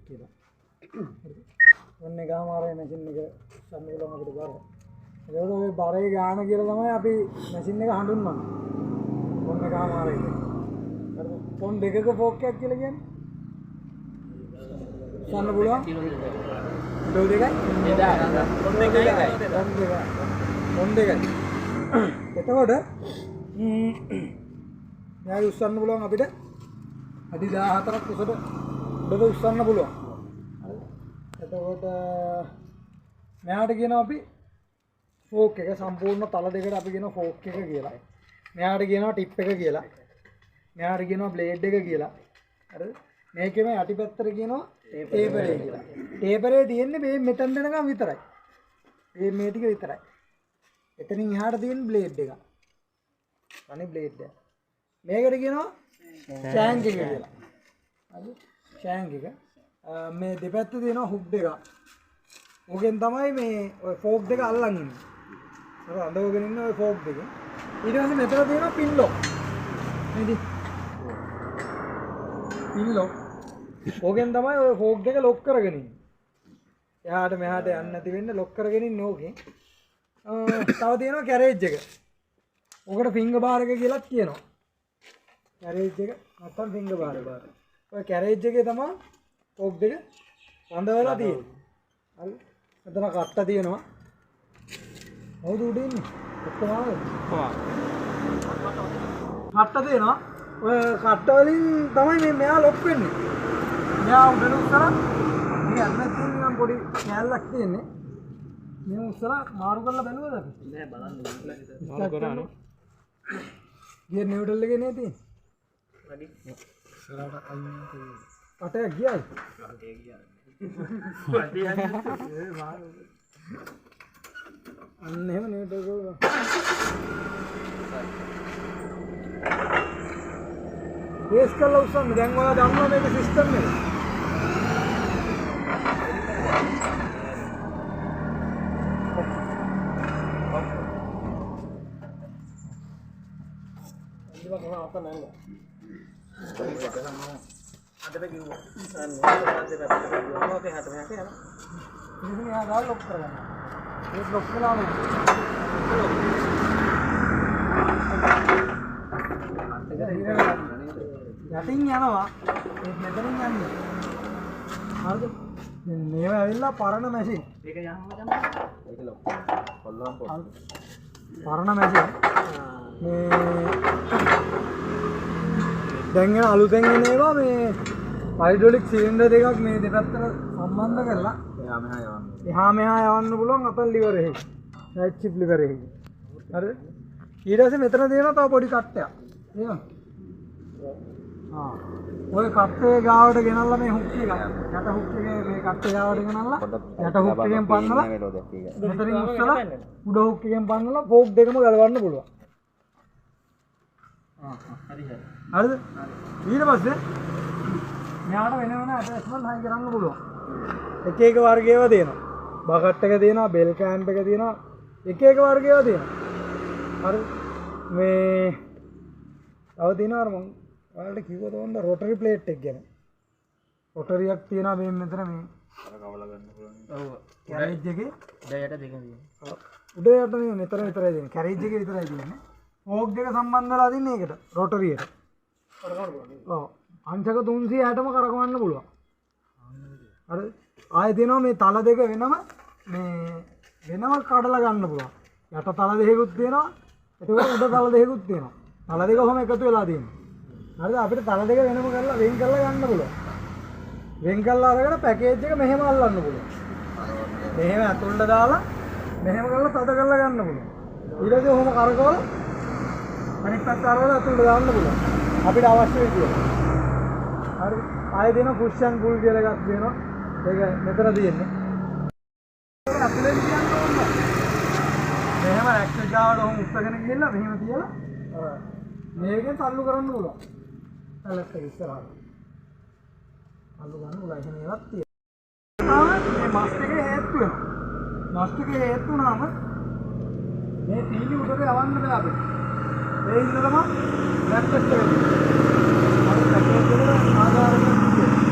කියලා. ඔන්න ගාමාරේ මැෂින් එක සම්මුලම අපිට බර. ඒකෝද ඔය බරේ ගාන කියලා තමයි අපි මැෂින් එක හඳුන්වන්නේ. ඔන්න ගාමාරේ. හරිද? ෆෝන් දෙකක ෆෝක් එකක් කියලා කියන්නේ. සම්ම පුළුවන්. ඩෝ දෙකයි. ෆෝන් දෙකයි. එතකොට යායි උස්සන්න පුළුවන් අපිට අඩි 14ක් උසට උඩට උස්සන්න පුළුවන්. හරිද? එතකොට මෙයාට කියනවා අපි ෆෝක් එක සම්පූර්ණ තල දෙකට අපි කියනවා ෆෝක් එක කියලා. මෙයාට කියනවා ටිප් එක කියලා. මෙයාට කියනවා බ්ලේඩ් එක කියලා. හරිද? මේකෙම යටිපැත්තට කියනවා ටේපරේ කියලා. ටේපරේ තියෙන්නේ මේ මෙතන දෙනකම් විතරයි. මේ ටික විතරයි. එතනින් එහාට තියෙන බ්ලේඩ් එක. අනේ බ්ලේඩ් එක. මේකට කියනවා ෂෑන්ක් එක කියලා. හරිද? ෂෑන්ක් එක. මේ දෙපැත්තේ තියෙනවා හුක් දෙක. ඕකෙන් තමයි මේ ඔය ෆෝක් දෙක අල්ලන් ඉන්නේ. අර අඳවගෙන ඉන්න ඔය ෆෝක් දෙක. ඊට පස්සේ මෙතන තියෙනවා පින් ලොක්. නේද? පින් ලොක්. ඕකෙන් තමයි ඔය ෆෝක් දෙක ලොක් කරගෙන ඉන්නේ. එහාට මෙහාට යන්න නැති වෙන්න ලොක් කරගෙන ඉන්නේ ඕකෙන්. තව තියෙනවා කැරේජ් එක. ඕකට ෆින්ගර් බාර් එක කියලාත් කියනවා. කැරේජ් එක නැත්තම් ෆින්ගර් බාර් එක. ඔය කැරේජ් එකේ තමයි ෆෝක් දෙක වඳවලා තියෙන්නේ. හරි. මෙතන කට්ට තියෙනවා. හවුද උඩ ඉන්නේ? ඔක්කොම ආවද? කට්ට තියෙනවා. ඔය කට්ට වලින් තමයි මේ මෙයා ලොක් වෙන්නේ. මෙයා උඩට උස්සලා මේ අන්න තියෙන පොඩි කෑල්ලක් තියෙන්නේ. මේ උස්සලා මාරු කරලා බැලුවද අපි? නෑ බලන්න මාරු කරානේ. ගියර් නියුට්‍රල් එකේ නේ තියෙන්නේ. වැඩි. ඉස්සරහට අයින් අටේ ගියයි. අටේ ගියා. අන්න එහෙම නියුට්‍රල් කරලා. බේස් කරලා උස්සන්න. දැන් ඔයා දන්නවා මේක සිස්ටම් එක. apa nanya? Ada lagi ada ini ada lock kan? Ini lock kelam. යටින් යනවා මෙතනින් යන්නේ. හරිද? මේව ඇවිල්ලා පරණ මැෂින්. ඒක යනවා තමයි. ඒක ලොක්. කොල්ලම් පොත්. පරණ මැෂින්. මේ දැන් යන අලුතෙන් එන ඒවා මේ හයිඩ්‍රොලික් සිලින්ඩර් දෙකක් මේ දෙපැත්තට සම්බන්ධ කරලා එහා මෙහා යවන්න පුළුවන් අපල් ලිවර් එකේ. රයිට් ෂිප් ලිවර් එකේ. හරිද? ඊට පස්සේ මෙතන තියෙනවා තව පොඩි කට්ටයක්. නේද? ඔය කට්ටේ ගාවට ගෙනල්ලා මේ හුක් එක යට හුක් එකේ මේ කට්ටේ ගාවට ගෙනල්ලා යට හුක් එකෙන් පන්නලා මෙතනින් උස්සලා උඩ හුක් එකෙන් පන්නලා ෆෝක් දෙකම ගලවන්න පුළුවන්. හරිද? ඊට පස්සේ මෙයාට වෙන වෙන ඇටැච්මන්ට් හයි කරන්න පුළුවන්. එක එක වර්ග ඒවා තියෙනවා. බකට් එක තියෙනවා, බෙල් කෑම්ප් එක තියෙනවා. එක එක වර්ග ඒවා තියෙනවා. හරි. මේ තව තියෙනවා අර මම ඔයාලට කිව්වා තෝන්ද රොටරි ප්ලේට් එක ගැන. රොටරියක් තියෙනවා මේ මෙතන මේ අර කවලා ගන්න පුළුවන්. ඔව්. කැරේජ් එකේ උඩ යට දෙක තියෙනවා. උඩ යට නෙමෙයි මෙතන විතරයි තියෙන්නේ. කැරේජ් එකේ විතරයි තියෙන්නේ. ෆෝක් දෙක සම්බන්ධ වෙලා තින්නේ ඒකට රොටරියට. ඔව්. අංශක 360ම කරකවන්න පුළුවන්. හරි. ආයෙ දෙනවා මේ තල දෙක වෙනම වෙනම කඩලා ගන්න පුළුවන්. යට තල දෙකකුත් තියෙනවා. ඒකවල උඩ තල දෙකකුත් තියෙනවා. තල දෙක කොහොම එකතු වෙලා තියෙනවා. හරිද? අපිට තල දෙක වෙනම කරලා වෙන් කරලා ගන්න පුළුවන්. වෙන් කරලා අරගෙන පැකේජ් එක මෙහෙම අල්ලන්න පුළුවන්. මෙහෙම අතුල්ට දාලා මෙහෙම කරලා තද කරලා ගන්න පුළුවන්. ඊට පස්සේ ඔහොම කරකවලා අනිත් පැත්ත අරවල අතුල්ට දාන්න පුළුවන්. අපිට අවශ්‍ය විදියට. හරි. ආයෙ දෙන පුෂ් ඇන්ඩ් පුල් කියලා එකක් දෙනවා. ඒක මෙතන තියෙන්නේ. අතුලෙන් කියන්න ඕන. මෙහෙම ඇක්සස් ගාවට ඔහොම උස්සගෙන ගිහලා මෙහෙම තියලා මේකෙන් තල්ලු කරන්න පුළුවන්. තලත් එක ඉස්සරහට. තල්ලු ගන්න පුළුවන්. එහෙම ඒවත් තියෙනවා. මේ මස්ට් එකේ හේතු වෙනවා. මස්ට් එකේ හේතු වුණාම මේ තීනි උඩට යවන්න බෑ අපිට. ඒ ඉන්නලම බ්‍රැක්කට් එක. අර පැකේජ් වල ආධාරයක් තියෙනවා.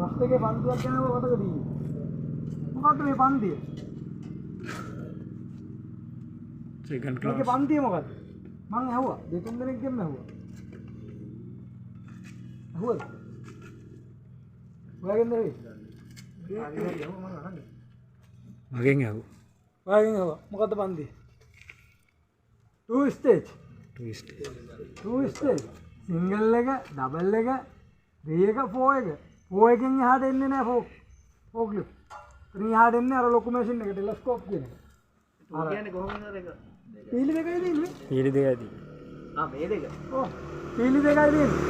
පොස්ට් එකේ පන්තියක් යනවා කොටක දී. මොකද්ද මේ පන්තිය? සෙකන්ඩ් මේකේ ක්ලාස් පන්තිය මොකද්ද? මං ඇහුවා. දෙතුන් දෙනෙක්ගෙන් ඇහුවා. ඇහුවද? ඔයාගෙන් නෙවෙයි. මගෙන් ඇහුවා ඔයාගෙන් ඇහුවා. මොකද්ද පන්තිය? 2 stage. Twist 2 stage. සිංගල් එක, ඩබල් එක, 3 එක, 4 එක. 4 එකෙන් එහාට එන්නේ නැහැ ෆෝක් ලිෆ්ට්. ඉතින් එහාට එන්නේ අර ලොකු මැෂින් එක ටෙලස්කෝප් කියන එක. අර කියන්නේ කොහොමද ඒක? පීලි දෙකයි තියෙන්නේ. ඊට දෙකයි මේ දෙක. ඔව්. පීලි දෙකයි තියෙන්නේ.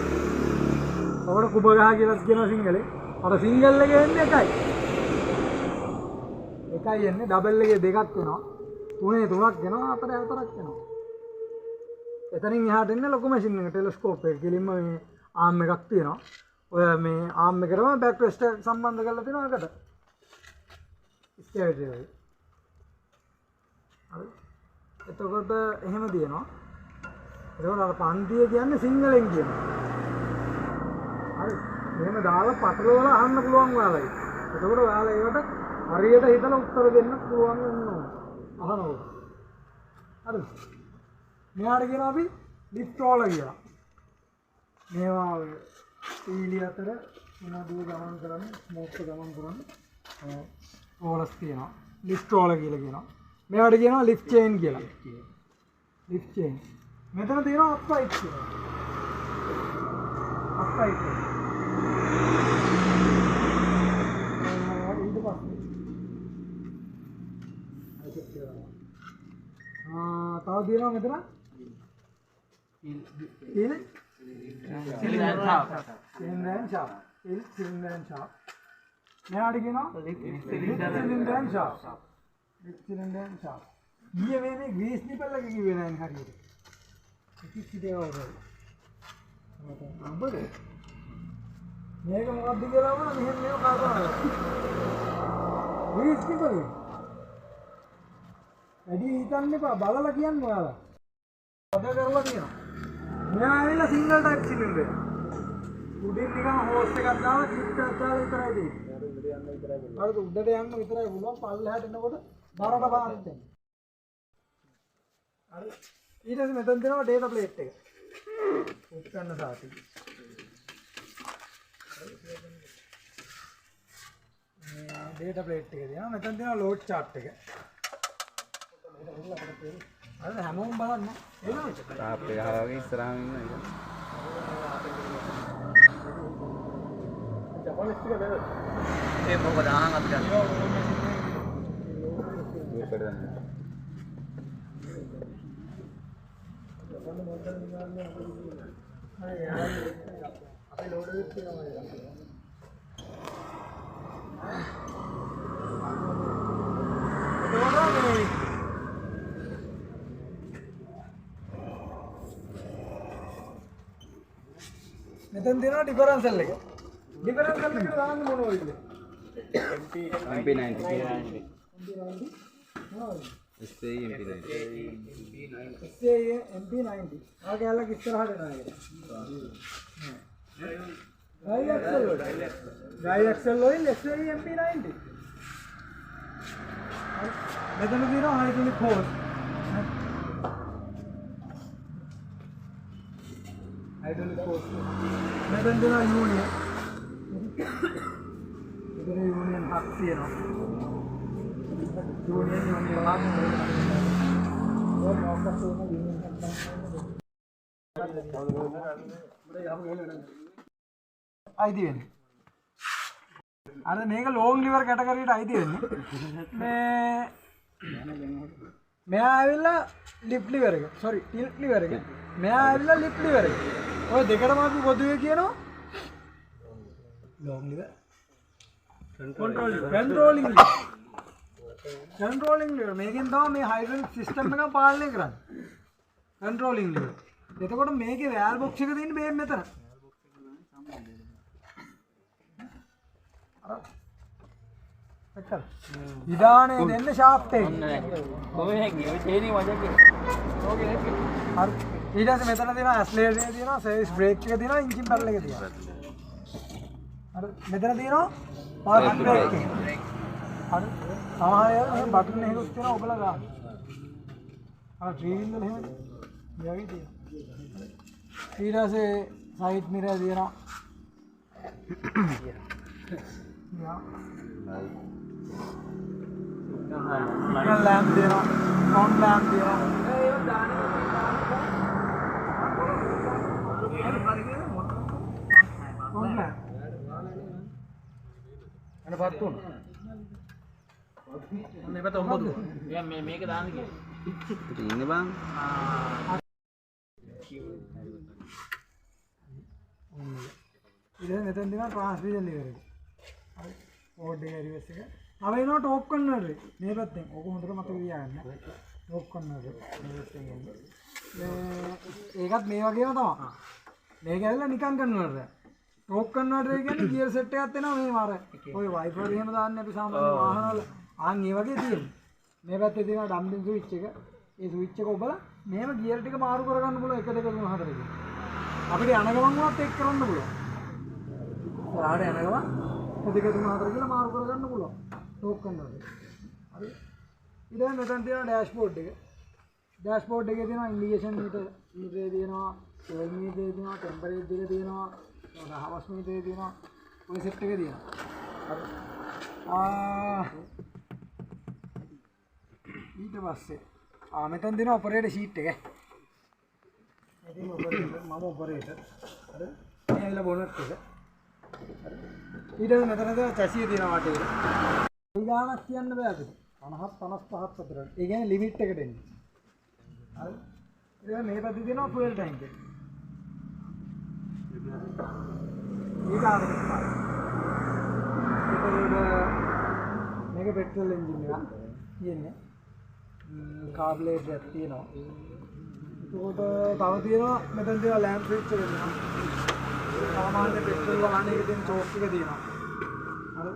ඔකට කුබ ගහ කියලා කියන සිංගලේ. අර සිංගල් එකේ එන්නේ එකයි. එකයි එන්නේ ඩබල් එකේ දෙකක් වෙනවා. තුනේ තුනක් වෙනවා හතරේ හතරක් වෙනවා. එතනින් එහාට එන්නේ ලොකු මැෂින් එක ටෙලස්කෝප් එක. කිලින්ම මේ ආම් එකක් තියෙනවා. ඔය මේ ආම් එකටම බෑක් රෙස්ට් එක සම්බන්ධ කරලා තියෙනවා එකට. ස්ටේජ් එකයි. හරි. එතකොට එහෙම දිනනවා. එතකොට අර පන්තිය කියන්නේ සිංහලෙන් කියනවා. හරි. මෙහෙම දාලා පටලවලා අහන්න පුළුවන් ඔයාලයි. එතකොට ඔයාලා ඒකට හරියට හිතලා උත්තර දෙන්න පුළුවන් වෙනවා. අහනවා. හරි. මෙයාට කියනවා අපි ලිෆ්ට් රෝලර් කියලා. මේවා පීලි අතර මොනවද ගමන් කරන්නේ ස්මෝක් ගමන් කරන්නේ රෝලර්ස් තියෙනවා. ලිෆ්ට් රෝලර් කියලා කියනවා. මේවට කියනවා ලිෆ්ට් චේන් කියලා. Lift chain. මෙතන තියෙනවා අප්රයිට් කියලා. අප්රයිට්. ඊට පස්සේ තව තියෙනවා මෙතන සිලින්ඩර් ෂාෆ්ට්. මෙයාට කියනවා සිලින්ඩර් ෂාෆ්ට්. සිලින්ඩර් ෂාෆ්ට්. ඊයේ මේ ග්‍රීස් නිපල් එක කිව්වේ නැහැ හරියට. ඉතින් සිටේ වගේ. අඹද මේක මොකක්ද කියලා වුණා මෙහෙම මේක කල්පනා කරා. ග්‍රීස් නිපල්. වැඩි හිතන්න එපා බලලා කියන්න ඔයාලා. පද කරලා තියෙනවා. මෙයා ඇවිල්ලා සිංගල් ටයිප් සිලින්ඩර් එක. උඩින් නිකන් හෝස් එකක් දාලා ක්ලිප් එකක් දාලා විතරයි දෙන්නේ. උඩට යන්න විතරයි පුළුවන්. හරිද උඩට යන්න විතරයි පුළුවන්. පල්ලෙහාට එනකොට බරට පාත් වෙනවා. හරි. ඊට පස්සේ මෙතන තියෙනවා ඩේටා ප්ලේට් එක. උත්කන්න සාති. ඩේටා ප්ලේට් එක තියෙනවා. මෙතන තියෙනවා ලෝඩ් chart එක. අර හැමෝම බලන්න එනවද? තාප් එක හරවගෙන ඉස්සරහම ඉන්න එක. ජපානස් ටික නේද? ඒ මොකද අහන් අපිට. අපි ලෝඩ් වෙච්ච තියෙනවා. මෙතන තියෙනවා ඩිෆරන්ෂල් එක. ඩිෆරන්ෂල් එකට දාන්න මොනවද? MP90. මොනවද? SAE MP90. SAE MP90. ආ කැලලක් ඉස්සරහට එනවා ඒක. ඩ්‍රයිව් ඇක්සල් වල. ඩ්‍රයිව් ඇක්සල් වලින් SAE MP90. මෙතන තියෙනවා හයිඩ්‍රොලික් හෝස්. Hydraulic hose. මෙතන තියෙනවා යූනියන්. මෙතන යූනියන් හක් තියෙනවා. යූනියන් හක්. ඔය මොකක්ද යූනියන් හක් අයිති වෙන්නේ. අර මේක ලෝන් ලිවර් කැටගරියට අයිති වෙන්නේ. මෙයා ඇවිල්ලා ලිෆ්ට් ලිවර් එක. සෝරි ටිල්ට් ලිවර් එක. මෙයා ඇවිල්ලා ලිෆ්ට් ලිවර් එක. ඔය දෙකටම අපි පොදුවේ කියනවා ලෝන් ලිවර් කන්ට්‍රෝලින් ලිවර්. මේකෙන් තමයි මේ හයිඩ්‍රොලික් සිස්ටම් එක පාලනය කරන්නේ. Controlling lever. එතකොට මේකේ වැල් බොක්ස් එක තියෙන්නේ මේ මෙතන. ඉදානේ දෙන්න ෂාෆ්ට් එක. කොහේ ගියේ චේනි වජකේ. ඕකේ හරි. ඊට පස්සේ මෙතන තියෙනවා ඇස්ලරේටර් එක තියෙනවා, සර්විස් බ්‍රේක් එක තියෙනවා, එන්ජින් පැනල් එක තියෙනවා. හරි මෙතන තියෙනවා පාර්ක් බ්‍රේක් එක. හරි සමහර අය මේ බටන් එකකුත් තියෙනවා ඔබලා ගන්න. අර ඩ්‍රීවිල් වල එහෙම මේ වගේ තියෙනවා. ඊට පස්සේ සයිඩ් මිරර් තියෙනවා. යා සිග්නල් ලෑම්ප් තියෙනවා. සවුන්ඩ් ලෑම්ප් තියෙනවා. ඒක දාන්නේ අනේ පත්තුන අනේ පත ඔබදු මේක දාන්න කියලා ඉන්න බං ඉතින් මෙතෙන් දිනා ට්‍රාන්ස්මිෂන් ලිවර් එක හරි කෝඩ් එක රිවර්ස් එක තව එනවා ටෝප් කන්වර්ටර් එක මේ පැත්තෙන් ඕක හොඳට මතක තියාගන්න ටෝප් කන්වර්ටර් මේ පැත්තෙන් එන්නේ ඒකත් මේ වගේම තමයි මේක ඇවිල්ලා නිකන් කන්වර්ටර් ටෝප් කන්වර්ටර් කියන්නේ ගියර් සෙට් එකක් දෙනවා මේ මාර ඔය වයිපර් එහෙම දාන්නේ අපි සාමාන්‍ය වාහනවල ආන් ඒ වගේ තියෙනවා මේ පැත්තේ තියෙන ඩම්පින් ස්විච් එක ඒ ස්විච් එක ඔබලා මේව ගියර් ටික මාරු කරගන්න පුළුවන් 1 2 3 4 කියලා අපිට යන ගමන් වත් එක් කරන්න පුළුවන් ඔයාලට යන ගමන් 1 2 3 4 කියලා මාරු කරගන්න පුළුවන් ටෝප් කන්වර්ටර් හරි ඊට මෙතන තියෙන ඩෑෂ්බෝඩ් එක ඩෑෂ්බෝඩ් එකේ තියෙනවා ඉන්ඩිකේෂන් මීටර් තියෙනවා fuel meter තියෙනවා ටෙම්පරේචර් එක තියෙනවා හවස් මීටරේ තියෙනවා ඔය සෙට් එක තියෙනවා ඊට පස්සේ මෙතන දෙන ඔපරේටර් ෂීට් එක ඉතින් ඔපරේටර් මම ඔපරේටර් හරි මේ ඇවිල්ලා බොනට් එක හරි ඊට මෙතන දෙන චැසිය තියෙනවා වටේ ඒ ගානක් කියන්න බෑ අපිට 50 55ක් අතර ඒ කියන්නේ ලිමිට් එකට එන්නේ හරි ඊට මේ පැත්තේ තියෙනවා ෆුවල් ටැංක් එක මේක පෙට්‍රල් එන්ජින් එකක් තියෙන්නේ කාබ්ලේට් එකක් තියෙනවා එතකොට තව තියෙනවා මෙතන තියෙනවා ලෑම්ප් ස්විච් එක තියෙනවා සාමාන්‍ය පෙට්‍රල් වාහනයක තියෙන චෝක් එක තියෙනවා හරි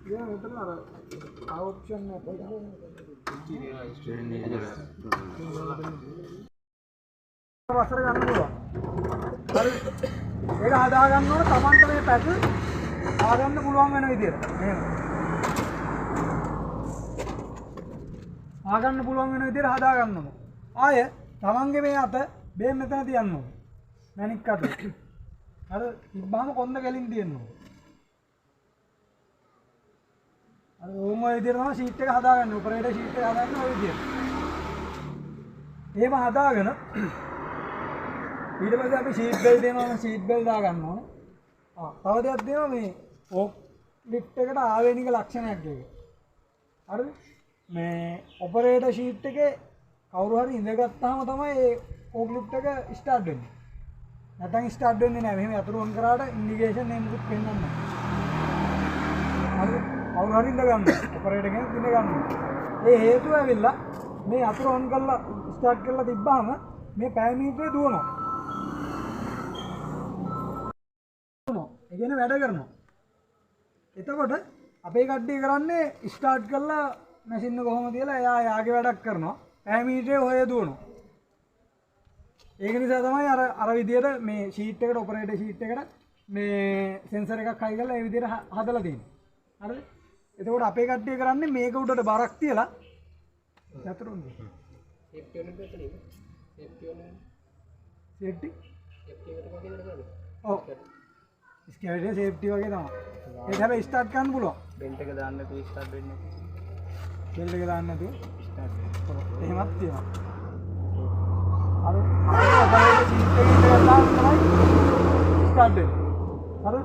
ඉතින් මෙතන අර ඔප්ෂන් එක වසර ගන්න පුළුවන් හරි ඒක හදා ගන්න ඕන Tamanට මේ පැටල් හදාගන්න පුළුවන් වෙන විදියට එහෙම හදාගන්න පුළුවන් වෙන විදියට හදා ගන්න ඕන ආය Tamanගේ මේ අත බේම් මෙතන තියන්න ඕන මැනික් අත අර ඉබ්බාම කොන්ද ගැලින් තියන්න ඕන අර ඕම ඔය විදියට තමයි ෂීට් එක හදාගන්නේ ඔපරේටර් ෂීට් එක හදාගන්න ඔය විදියට එහෙම හදාගෙන ඊට පස්සේ අපි ෂීට් බෙල් දෙනවා ෂීට් බෙල් දා ගන්න ඕනේ. තව දෙයක් දෙනවා මේ ඕක් ලිෆ්ට් එකට ආවේනික ලක්ෂණයක් එක. හරිද? මේ ඔපරේටර් ෂීට් එකේ කවුරු හරි ඉඳගත්තාම තමයි ඒ ඕක් ලිෆ්ට් එක ස්ටාර්ට් වෙන්නේ. නැත්නම් ස්ටාර්ට් වෙන්නේ නැහැ. මෙහෙම යතුරු ඔන් කරාට ඉන්ඩිකේෂන් එකකුත් පෙන්වන්නේ නැහැ. හරිද? කවුරු හරි ඉඳ ගන්න. ඔපරේටර් කෙනෙක් ඉඳ ගන්න. ඒ හේතුව ඇවිල්ලා මේ යතුරු ඔන් කරලා ස්ටාර්ට් කරලා තිබ්බාම මේ පැරමීටරේ දුවනවා. ඒ කියන්නේ වැඩ කරනවා. එතකොට අපේ කට්ටිය කරන්නේ ස්ටාර්ට් කරලා මැෂින් එක කොහොම තියලා එයා යාගේ වැඩක් කරනවා. පැරමීටරේ හොය දුවනවා. ඒක නිසා තමයි අර විදියට මේ ෂීට් එකට ඔපරේටර් ෂීට් එකට මේ සෙන්සර් එකක් හයි කරලා ඒ විදියට හදලා තියෙන්නේ. හරිද? එතකොට අපේ කට්ටිය කරන්නේ මේක උඩට බරක් තියලා යතුරුන්නේ. සේෆ්ටි වලින් දෙතනේ. සේෆ්ටි වලින්. සේෆ්ටි? සේෆ්ටි එකට වගේ දෙයක් කරන්නේ. ඔව්. ස්කැවේටර් සේෆ්ටි වගේ තමයි. ඒක හැබැයි ස්ටාර්ට් කරන්න පුළුවන්. බෙල්ට් එක දාන්න නැතුව ස්ටාර්ට් වෙන්නේ නැහැ. බෙල්ට් එක දාන්න නැතුව ස්ටාර්ට් වෙනවා. එහෙමත් තියෙනවා. අර ඔපරේටර් ෂීට් එකේ ඉඳලා තමයි ස්ටාර්ට් වෙන්නේ. හරි?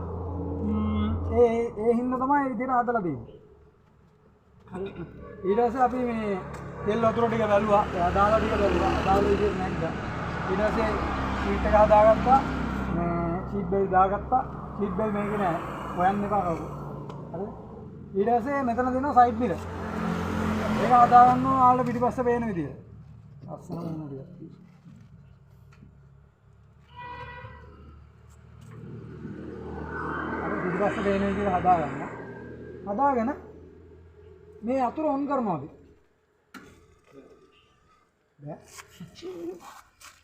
ඒ හින්දා තමයි මේ විදිහට හදලා තියෙන්නේ. හරි. ඊට පස්සේ අපි මේ තෙල් වතුර ටික බැලුවා. දාලා ටික බැලුවා. දාලා විදිහට නැග්ගා. ඊට පස්සේ ෂීට් එක හදාගත්තා. මේ ෂීට් බෙල් දාගත්තා. ෂීට් බෙල් මේකේ නෑ. හොයන්න එපා කවුරු. හරිද? ඊට පස්සේ මෙතන දෙනවා සයිඩ් මිරර්. ඒක හදා ගන්න ඕන ආල පිටිපස්ස පේන විදියට. ලස්සන වෙන විදියට. අර පිටිපස්ස පේන විදියට හදා ගන්න. හදාගෙන මේ අතුර ඔන් කරනවා අපි. බෑ.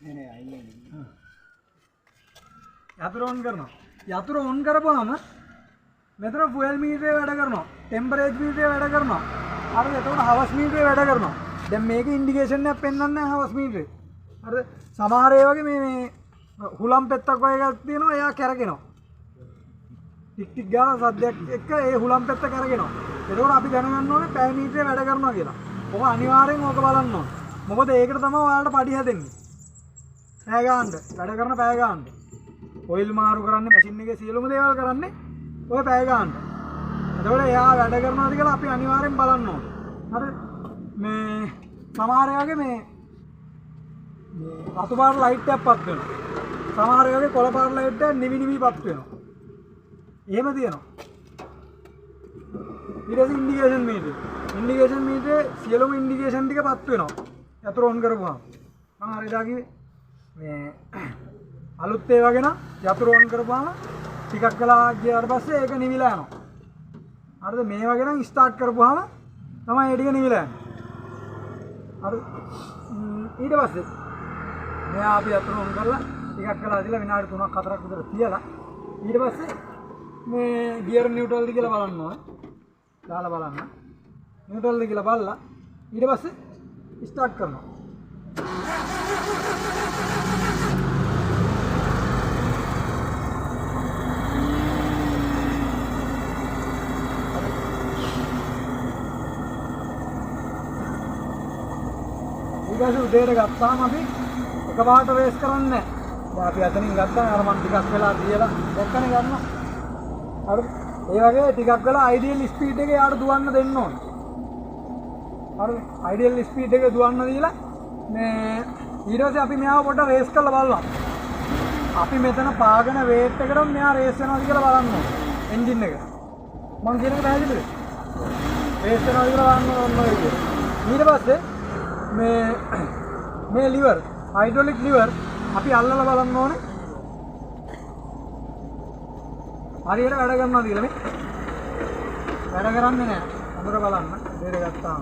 නේ අයියනේ. යතුරු ඔන් කරනවා. යතුරු ඔන් කරපුවාම මෙතන ෆුවල් මීටරේ වැඩ කරනවා. ටෙම්පරේචර් මීටරේ වැඩ කරනවා. හරිද? එතකොට හවස් මීටරේ වැඩ කරනවා. දැන් මේකේ ඉන්ඩිකේෂන් එකක් පෙන්වන්නේ නැහැ හවස් මීටරේ. හරිද? සමහර ඒ වගේ මේ හුලම් පෙත්තක් වගේ එකක් තියෙනවා. එයා කැරගෙනවා. ටික් ටික් ගාන සද්දයක් එක්ක ඒ හුලම් පෙත්ත කැරගෙනවා. එතකොට අපි දැනගන්න ඕනේ පැය මීටරේ වැඩ කරනවා කියලා. ඔක අනිවාර්යෙන් ඕක බලන්න ඕනේ. මොකද ඒකට තමයි ඔයාලට පඩි හැදෙන්නේ. පැය ගන්න. වැඩ කරන පැය ගන්න. ඔයිල් මාරු කරන්නේ මැෂින් එකේ සියලුම දේවල් කරන්නේ ඔය පැය ගන්න. එතකොට එයා වැඩ කරනවාද කියලා අපි අනිවාර්යෙන් බලන්න ඕනේ. හරි මේ සමහර වගේ මේ රතු පාට ලයිට් එකක් පත් වෙනවා. සමහර වගේ කොළ පාට ලයිට් එකක් නිවි නිවි පත් වෙනවා. එහෙම තියෙනවා. ඊට පස්සේ ඉන්ඩිකේෂන් මීටර්. ඉන්ඩිකේෂන් මීටරේ සියලුම ඉන්ඩිකේෂන් ටික පත් වෙනවා. යතුරු ඔන් කරපුවාම. මම හරියටා කිව්වේ මේ අලුත් ඒ වගේ නම් යතුරු ඔන් කරපුවාම ටිකක් වෙලා ගියාට පස්සේ ඒක නිවිලා යනවා. හරිද? මේ වගේ නම් ස්ටාර්ට් කරපුවාම තමයි ඒ ටික නිවිලා යන්නේ. හරි. ඊට පස්සේ මෙයා අපි යතුරු ඔන් කරලා ටිකක් වෙලා දීලා විනාඩි 3ක් 4ක් විතර තියලා ඊට පස්සේ මේ ගියර් නියුට්‍රල්ද කියලා බලන්න ඕනේ. දාලා බලන්න. නියුට්‍රල්ද කියලා බලලා ඊට පස්සේ ස්ටාර්ට් කරනවා. ඊගොල්ලෝ උදේට ගත්තාම අපි එකපාරට රේස් කරන්නේ නැහැ. දැන් අපි අතනින් ගත්තා අර මම ටිකක් වෙලා තියලා ඔක්කනේ ගන්නවා. හරි. ඒ වගේ ටිකක් වෙලා අයිඩියල් ස්පීඩ් එක යාට දුවන්න දෙන්න ඕනේ. හරි. අයිඩියල් ස්පීඩ් එක දුවන්න දීලා මේ ඊට පස්සේ අපි මෙයාව පොඩ්ඩක් රේස් කරලා බලනවා. අපි මෙතන පාගන වේට් එකකට මෙයා රේස් වෙනවද කියලා බලන්න ඕනේ. එන්ජින් එක. මං කියන එක පැහැදිලිද? රේස් වෙනවද කියලා බලන්න ඕනේ. ඊට පස්සේ මේ ලිවර් හයිඩ්‍රොලික් ලිවර් අපි අල්ලලා බලන්න ඕනේ. හරියට වැඩ කරනවද කියලා මේ. වැඩ කරන්නේ නැහැ. අඳුර බලන්න. දෙර ගත්තාම.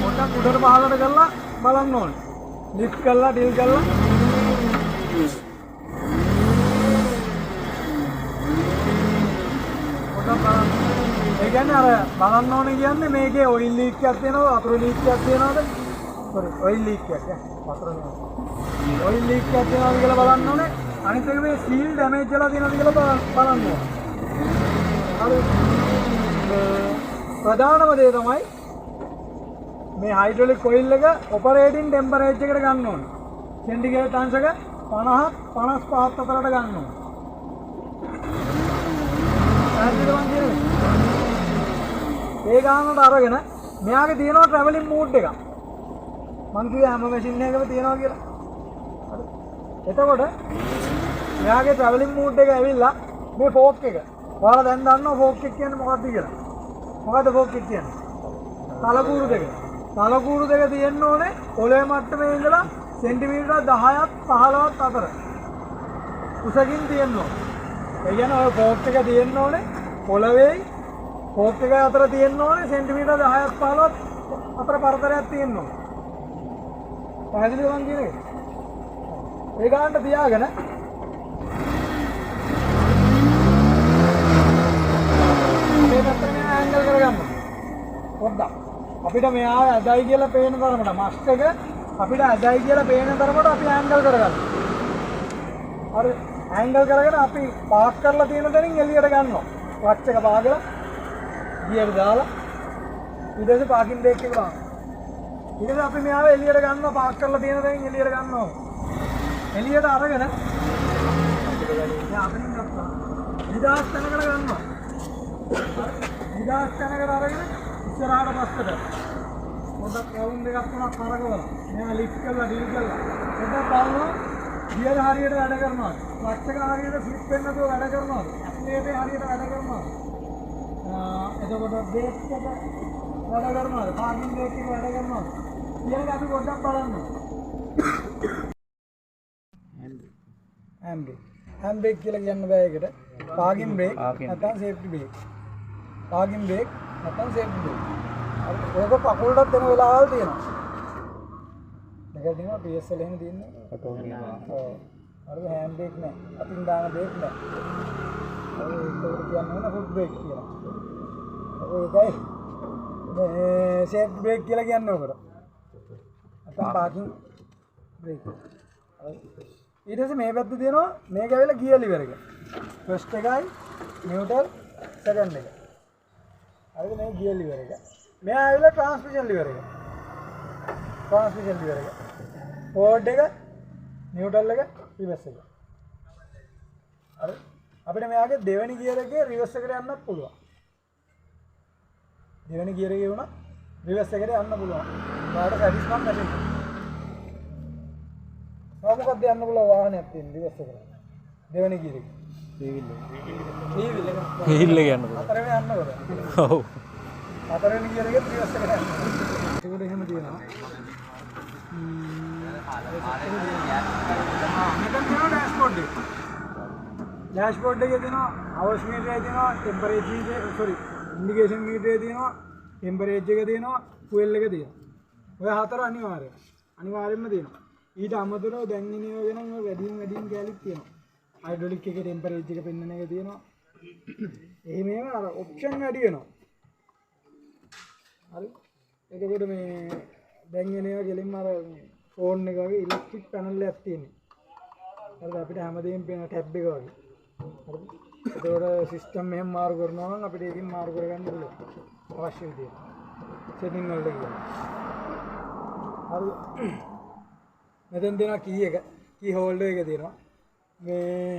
පොඩ්ඩක් උඩට පහළට කරලා බලන්න ඕනේ. ලිෆ්ට් කරලා ඩිල් කරලා ඒ කියන්නේ අර බලන්න ඕනේ කියන්නේ මේකේ ඔයිල් ලීක් එකක් තියෙනවද වතුර ලීක් එකක් තියෙනවද? සෝරි ඔයිල් ලීක් එකක් වතුර නෙවෙයි. ඔයිල් ලීක් එකක් තියෙනවද කියලා බලන්න ඕනේ. අනිත් එක මේ සීල් ඩැමේජ් වෙලා තියෙනවද කියලා බලන්න ඕනේ. හරි. ප්‍රධානම දේ තමයි මේ හයිඩ්‍රොලික් ඔයිල් එක ඔපරේටින් ටෙම්පරේචර් එකට ගන්න ඕනේ. සෙන්ටිග්‍රේඩ් අංශක 50 55 අතරට ගන්න ඕනේ. ඒ ගානට අරගෙන මෙයාගේ තියෙනවා ට්‍රැවලින් මූඩ් එකක්. මං කිව්වේ හැම මැෂින් එකකම තියෙනවා කියලා. හරි. එතකොට මෙයාගේ ට්‍රැවලින් මූඩ් එක ඇවිල්ලා මේ ෆෝක් එක. ඔයාලා දැන් දන්නවා ෆෝක් එක කියන්නේ මොකක්ද කියලා. මොකද්ද ෆෝක් එක කියන්නේ? තලකූරු දෙක. තලකූරු දෙක තියෙන්න ඕනේ පොළවේ මට්ටමේ ඉඳලා සෙන්ටිමීටර් 10ක් 15ක් අතර. උසකින් තියෙන්න ඕනේ. ඒ කියන්නේ ඔය ෆෝක් එක තියෙන්න ඕනේ පොළවේ ෆෝක් එක අතර තියෙන්න ඕනේ සෙන්ටිමීටර් 10ක් 15ක් අතර පරතරයක් තියෙන්න ඕනේ. පැහැදිලිද මං කියන්නේ? ඒ ගානට තියාගෙන මේ පැත්තට මෙයා ඇන්ගල් කරගන්න. පොඩ්ඩක්. අපිට මෙයා ඇදයි කියලා පේන තරමට මස්ට් එක අපිට ඇදයි කියලා පේන තරමට අපි ඇන්ගල් කරගන්න. හරි. ඇන්ගල් කරගෙන අපි පාක් කරලා තියෙන තැනින් එළියට ගන්නවා. ක්ලච් එක පාගලා ගියර් දාලා ඊට පස්සේ පාකින් බ්‍රේක් එක දානවා. ඊට පස්සේ අපි මෙයාව එළියට ගන්නවා පාක් කරලා තියෙන තැනින් එළියට ගන්නවා. එළියට අරගෙන අපිට ගත්තා. නිදාස් තැනකට ගන්නවා. නිදාස් තැනකට අරගෙන ඉස්සරහට පස්සට පොඩක් රවුන්ඩ් එකක් තුනක් කරකවලා මෙයා ලිෆ්ට් කරලා ඩීල් කරලා පොඩක් බලනවා ගියර හරියට වැඩ කරනවා. ක්ලච් එක හරියට ෆ්ලිප් වෙන්න නැතුව වැඩ කරනවා. ඇක්සිලරේටර් හරියට වැඩ කරනවා. එතකොට බ්‍රේක් එක වැඩ කරනවා. පාකින් බ්‍රේක් එක වැඩ කරනවා. ඊළඟ අපි පොඩ්ඩක් බලන්න. හැන්ඩ් බ්‍රේක් කියලා කියන්න බෑ ඒකට. පාකින් බ්‍රේක් නැත්නම් සේෆ්ටි බ්‍රේක්. පාකින් බ්‍රේක් නැත්නම් සේෆ්ටි බ්‍රේක්. ඔක කකුලටත් දෙන වෙලාවල් තියෙනවා. මේක දිනවා PSL එහෙම දින්නේ. ඔව්. අර හෑන්ඩ් බ්‍රේක් නෑ. අතින් දාන බ්‍රේක් නෑ. ඒක කියන්නේ ෆුට් බ්‍රේක් කියලා. ඒකයි මේ සේෆ් බ්‍රේක් කියලා කියන්නේ ඔකට. නැත්නම් පාකින් බ්‍රේක්. ඊට පස්සේ මේ පැත්තේ තියෙනවා මේක ඇවිල්ලා ගියර් ලිවර් එක. ෆස්ට් එකයි නියුට්‍රල් සෙකන්ඩ් එක. හරිද මේ ගියර් ලිවර් එක. මෙයා ඇවිල්ලා ට්‍රාන්ස්මිෂන් ලිවර් එක. ට්‍රාන්ස්මිෂන් ලිවර් එක. ෆෝර්වර්ඩ් එක නියුට්‍රල් එක රිවර්ස් එක. හරි අපිට මෙයාගේ දෙවෙනි ගියර් එකේ රිවර්ස් එකට යන්නත් පුළුවන්. දෙවෙනි ගියර් එකේ වුණා රිවර්ස් එකට යන්න පුළුවන්. ඔයාලට සැටිස්ෆයි නැතිනම් මොකක්ද යන්න පුළුවන් වාහනයක් තියෙන රිවර්ස් එකට. දෙවෙනි ගියර් එකේ. හිල්ල ගන්න හතරවෙනි යන්න ඕන. ඔව් හතරවෙනි ගියර් එකේ රිවර්ස් එකට යන්න. ඒකට එහෙම තියෙනවා. මෙතන තියෙනවා ඩෑෂ්බෝඩ් එක. ඩෑෂ්බෝඩ් එකේ තියෙනවා අවර්ස් මීටරය තියෙනවා ටෙම්පරේචර් එක සෝරි ඉන්ඩිකේෂන් මීටරය තියෙනවා ටෙම්පරේචර් එක තියෙනවා ෆුවල් එක තියෙනවා. ඔය හතර අනිවාර්යයෙන්ම තියෙනවා. ඊට අමතරව දැන් ඉන්නේ වෙන වැඩිම කැලික් තියෙනවා. හයිඩ්‍රොලික් එකේ ටෙම්පරේචර් එක පෙන්වන එක තියෙනවා. එහෙමම අර ඔප්ෂන් වැඩි වෙනවා. හරි. එතකොට මේ දැන් එනවා ගෙලින්ම අර ෆෝන් එක වගේ ඉලෙක්ට්‍රික් පැනල් එකක් තියෙනවා. හරිද අපිට හැමදේම පේන ටැබ් එක වගේ. හරිද? ඒතකොට සිස්ටම් එහෙම මාරු කරනවා නම් අපිට ඒකෙන් මාරු කරගන්න පුළුවන්. අවශ්‍ය විදියට. සෙටින් වලට ගියා. හරි. මෙතෙන් දෙනවා කී එක. කී හෝල්ඩර් එක දෙනවා. මේ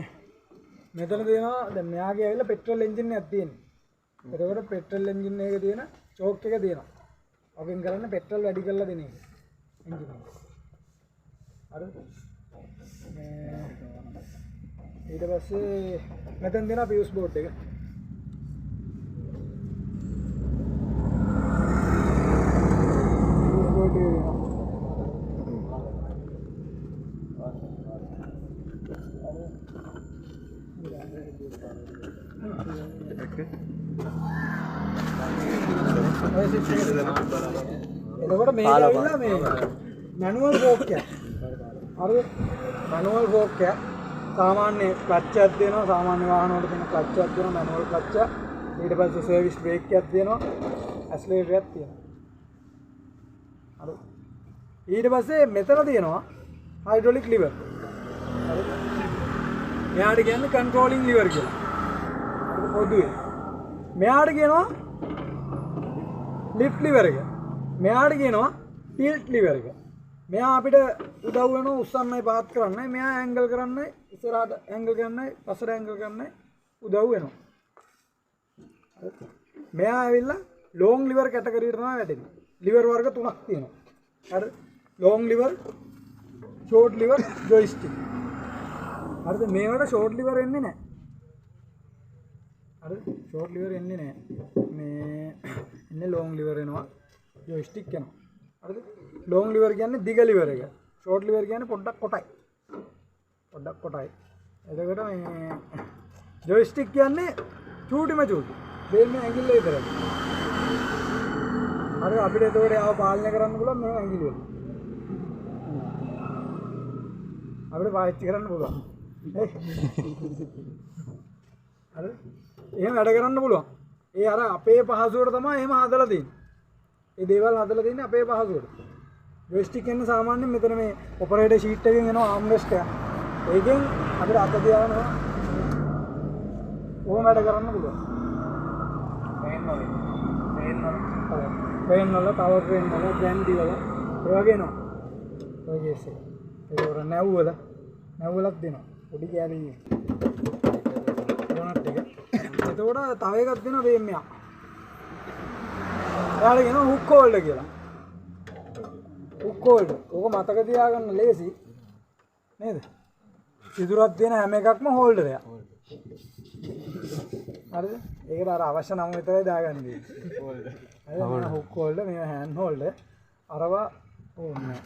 මෙතන දෙනවා දැන් මෙයාගේ ඇවිල්ලා පෙට්‍රල් එන්ජින් එකක් තියෙනවා. එතකොට පෙට්‍රල් එන්ජින් එකේ තියෙන චෝක් එක දෙනවා. ඔකෙන් කරන්නේ පෙට්‍රල් වැඩි කරලා දෙන එක. එන්ජින් එක. හරිද? ඊට පස්සේ මෙතෙන් දෙනවා පියුස් බෝඩ් එක. බෝඩ් එක දෙනවා. එතකොට මේක ඇවිල්ලා මේ මැනුවල් ෆෝක් එක. හරිද? මැනුවල් ෆෝක් එක සාමාන්‍ය ක්ලච් එකක් දෙනවා. සාමාන්‍ය වාහන වල තියෙන ක්ලච් එකක් දෙනවා මැනුවල් ක්ලච් එක. ඊට පස්සේ සර්විස් බ්‍රේක් එකක් දෙනවා. ඇක්සලරේටර් එකක් තියෙනවා. හරි. ඊට පස්සේ මෙතන තියෙනවා හයිඩ්‍රොලික් ලිවර්. හරි. මෙයාට කියන්නේ කන්ට්‍රෝලින් ලිවර් කියලා. පොදුවේ. මෙයාට කියනවා ලිෆ්ට් ලිවර් එක. මෙයාට කියනවා ටිල්ට් ලිවර් එක. මෙයා අපිට උදව් වෙනවා උස්සන්නයි පාත් කරන්නයි. මෙයා ඇන්ගල් කරන්නයි ඉස්සරහට ඇන්ගල් කරන්නයි පස්සට ඇන්ගල් කරන්නයි උදව් වෙනවා. මෙයා ඇවිල්ලා ලොං ලිවර් කැටගරියට තමයි වැටෙන්නේ. ලිවර් වර්ග තුනක් තියෙනවා. හරි. Long lever, short lever, joystick. හරිද? මේවට ෂෝට් ලිවර් එන්නේ නැහැ. හරිද? ෂෝට් ලිවර් එන්නේ නැහැ. මේ එන්නේ ලොං ලිවර් එනවා. ජොයිස්ටික් එනවා. හරිද? ලොං ලිවර් කියන්නේ දිග ලිවර් එක. ෂෝට් ලිවර් කියන්නේ පොඩ්ඩක් කොටයි. එතකොට මේ ජොයිස්ටික් කියන්නේ චූටිම චූටි. දෙන්නේ ඇඟිල්ල විතරයි. හරි අපිට එතකොට ආව පාලනය කරන්න පුළුවන් මේ ඇඟිලි වල. අපිට පාවිච්චි කරන්න පුළුවන්. හරි? එහෙම වැඩ කරන්න පුළුවන්. ඒ අර අපේ පහසුවට තමයි එහෙම හදලා තියෙන්නේ. ඒ දේවල් හදලා තියෙන්නේ අපේ පහසුවට. ජොයිස්ටික් කියන්නේ සාමාන්‍යයෙන් මෙතන මේ ඔපරේටර් ෂීට් එකෙන් එනවා ආම් රෙස්ට් එක. ඒකෙන් අපිට අත තියාගෙන ඕම වැඩ කරන්න පුළුවන්. ට්‍රේන් වල පවර් ට්‍රේන් වල ග්‍රැන්ඩි වල ඒ වගේ එනවා. ඔය කේස් එක. ඒක නැව්වලක් දෙනවා. පොඩි කෑලි ඩොනට් එක. එතකොට තව එකක් දෙනවා බේම් එකක්. එයාට කියනවා හුක් හෝල්ඩර් කියලා. Hook holder. ඕක මතක තියාගන්න ලේසි. නේද? සිදුරක් තියෙන හැම එකක්ම හෝල්ඩරයක්. හරිද? ඒකට අර අවශ්‍ය නම් විතරයි දාගන්නේ. හෝල්ඩර්. හරිද? හුක් හෝල්ඩර්, මේ හෑන්ඩ් හෝල්ඩර්. අරවා ඕනේ.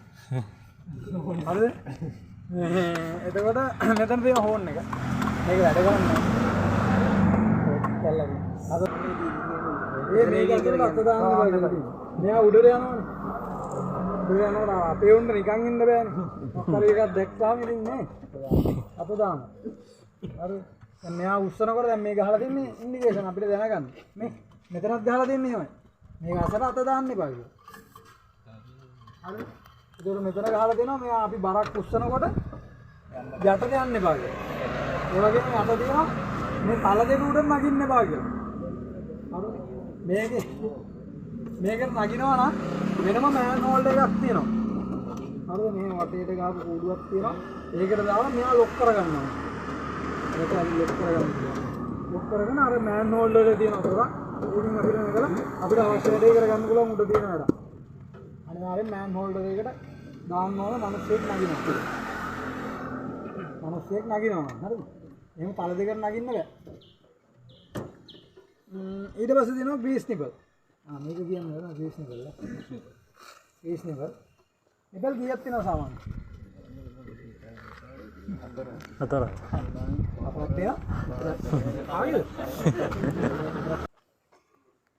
හරිද? එතකොට මෙතන තියෙන හෝන් එක. මේක වැඩ කරන්නේ. කල්ලාගෙන. අද මේක ඇතුළට අත දාන්න බෑ. මෙයා උඩට යනවනේ. උඹ යනවා අපේ උන්ට නිකන් ඉන්න බෑනේ. මොකක් හරි එකක් දැක්කාම ඉතින් නේ. අත දාන්න. හරි. දැන් මෙයා උස්සනකොට දැන් මේ ගහලා තින්නේ ඉන්ඩිකේෂන් අපිට දැනගන්න. මේ මෙතනත් ගහලා තින්නේ එහෙමයි. මේක අසල අත දාන්න එපා කියලා. හරි. ඒක මෙතන ගහලා දෙනවා මෙයා අපි බරක් උස්සනකොට යටට යන්න එපා කියලා. ඒ වගේම යට දෙනවා මේ තල දෙක උඩ නගින්න එපා කියලා. හරි. මේක නගිනවා නම් වෙනම මෑන් හෝල්ඩ් එකක් තියෙනවා. හරිද? මේ වටේට ගාපු කූඩුවක් තියෙනවා. ඒකට දාලා මෙයා ලොක් කරගන්නවා. ඒක අපි ලොක් කරගන්නවා. ලොක් කරගෙන අර මෑන් හෝල්ඩ් එකේ තියෙන අතර ඒකින් අපිට මේකලා අපිට අවශ්‍ය වැඩේ කරගන්න පුළුවන් උඩ තියෙන වැඩ. අනිවාර්යෙන් මෑන් හෝල්ඩ් එකකට දාන්න ඕන මිනිස්සෙක් නගිනවා. මිනිස්සෙක් නගිනවා. හරිද? එහෙම තල දෙකට නගින්න බෑ. ඊට පස්සේ දෙනවා ග්‍රීස් නිපල්. මේක කියන්නේ නේද ග්‍රීස් නිපල්. ග්‍රීස් නිපල්. නිපල් කීයක් තියෙනවද සාමාන්‍යයෙන්? 4. අපරත් තියෙනවා. ආයෙත්.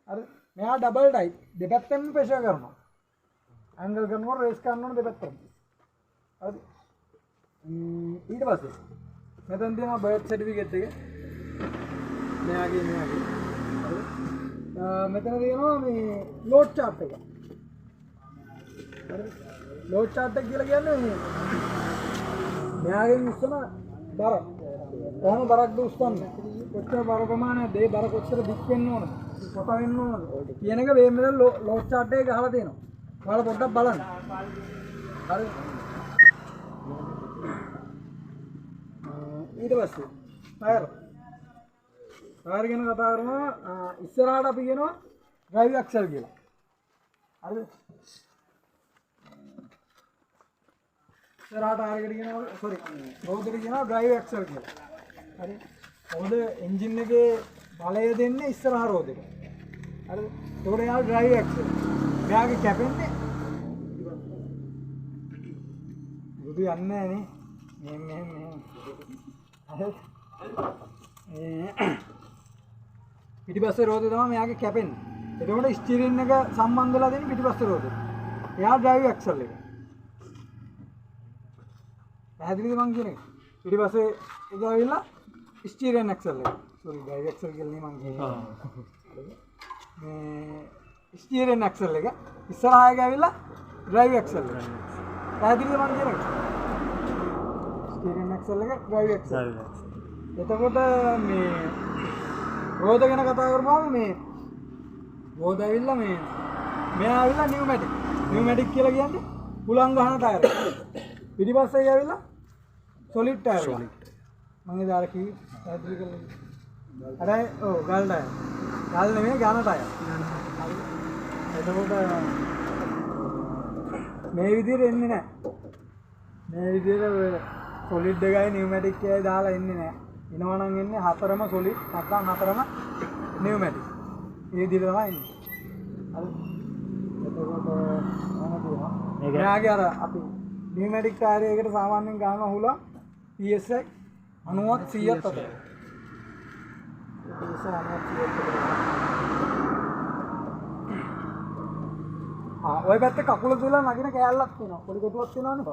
අර මෙයා ඩබල් ටයිප් දෙපැත්තෙන්ම ප්‍රෙෂර් කරනවා. ඇන්ගල් කරනවා රේස් කරනවා දෙපැත්තෙන්. හරිද? ඊට පස්සේ මෙතන තියෙනවා බර්ත් සර්ටිෆිකේට් එක. මෙයාගේ හරිද? මෙතන තියෙනවා මේ ලෝඩ් chart එක. හරිද? ලෝඩ් chart එක කියලා කියන්නේ මේ මෙයාගෙන් උස්සන බර. කොහොම බරක්ද උස්සන්නේ? කොච්චර බර ප්‍රමාණයක්ද? ඒ බර කොච්චර දික් වෙන්න ඕනද? කොට වෙන්න ඕනද? කියන එක මේ මෙතන ලෝඩ් chart එකේ ගහලා තියෙනවා. ඔයාලා පොඩ්ඩක් බලන්න. හරිද? ඊට පස්සේ ටයර් ගැන කතා කරනවා. ඉස්සරහට අපි කියනවා ඩ්‍රයිව් ඇක්සල් කියලා. හරිද? ඉස්සරහට ආරකට කියනවා රෝදට කියනවා ඩ්‍රයිව් ඇක්සල් කියලා. හරි? රෝද එන්ජින් එකේ බලය දෙන්නේ ඉස්සරහ රෝදෙට. හරිද? ඒකට යා ඩ්‍රයිව් ඇක්සල්. මෙයාගේ කැපෙන්නේ බුදු යන්නේ නැහැ නේ. මෙහෙම හරිද? පිටිපස්සේ රෝදේ තමයි මෙයාගේ කැපෙන්නේ. එතකොට ස්ටියරින් එක සම්බන්ධ වෙලා දෙන්නේ පිටිපස්සේ රෝදේ. එයා ඩ්‍රයිව් ඇක්සල් එක. පැහැදිලිද මං කියන්නේ? පිටිපස්සේ එක ඇවිල්ලා ස්ටියරින් ඇක්සල් එක. සෝරි ඩ්‍රයිව් ඇක්සල් කියලා නේ මං කියන්නේ. මේ ස්ටියරින් ඇක්සල් එක ඉස්සරහා එක ඇවිල්ලා ඩ්‍රයිව් ඇක්සල් එක. පැහැදිලිද මං කියන්නේ? ස්ටියරින් ඇක්සල් එක ඩ්‍රයිව් ඇක්සල්. එතකොට මේ රෝද ගැන කතා කරපුවාම මේ රෝද ඇවිල්ලා මෙයා ඇවිල්ලා නියුමැටික් කියලා කියන්නේ හුලං ගහන ටයර්. පිටිපස්සේ ඇවිල්ලා සොලිඩ් ටයර්. මම ඉදාර කිව්වේ පැහැදිලි කරලා. අර ඔව් ගල් ටයර්. ගල් නෙමෙයි ඝන ටයර්. එතකොට මේ විදිහට එන්නේ නැහැ. මේ විදිහට සොලිඩ් එකයි නියුමැටික් එකයි දාලා එන්නේ නැහැ. එනවා නම් එන්නේ හතරම සොලිඩ් නැත්නම් හතරම නියුමැටික්. මේ විදිහට තමයි එන්නේ. හරි. එතකොට මෙයාගේ අර අපි නියුමැටික් ටයර් එකකට සාමාන්‍යයෙන් ගන්න හුලා PSI 90ත් 100ත් අතර. PSI 90ත් 100ත් අතර. ඔය පැත්තේ කකුල දුවලා නගින කෑල්ලක් තියෙනවා. පොඩි කොටුවක් තියෙනවනේ.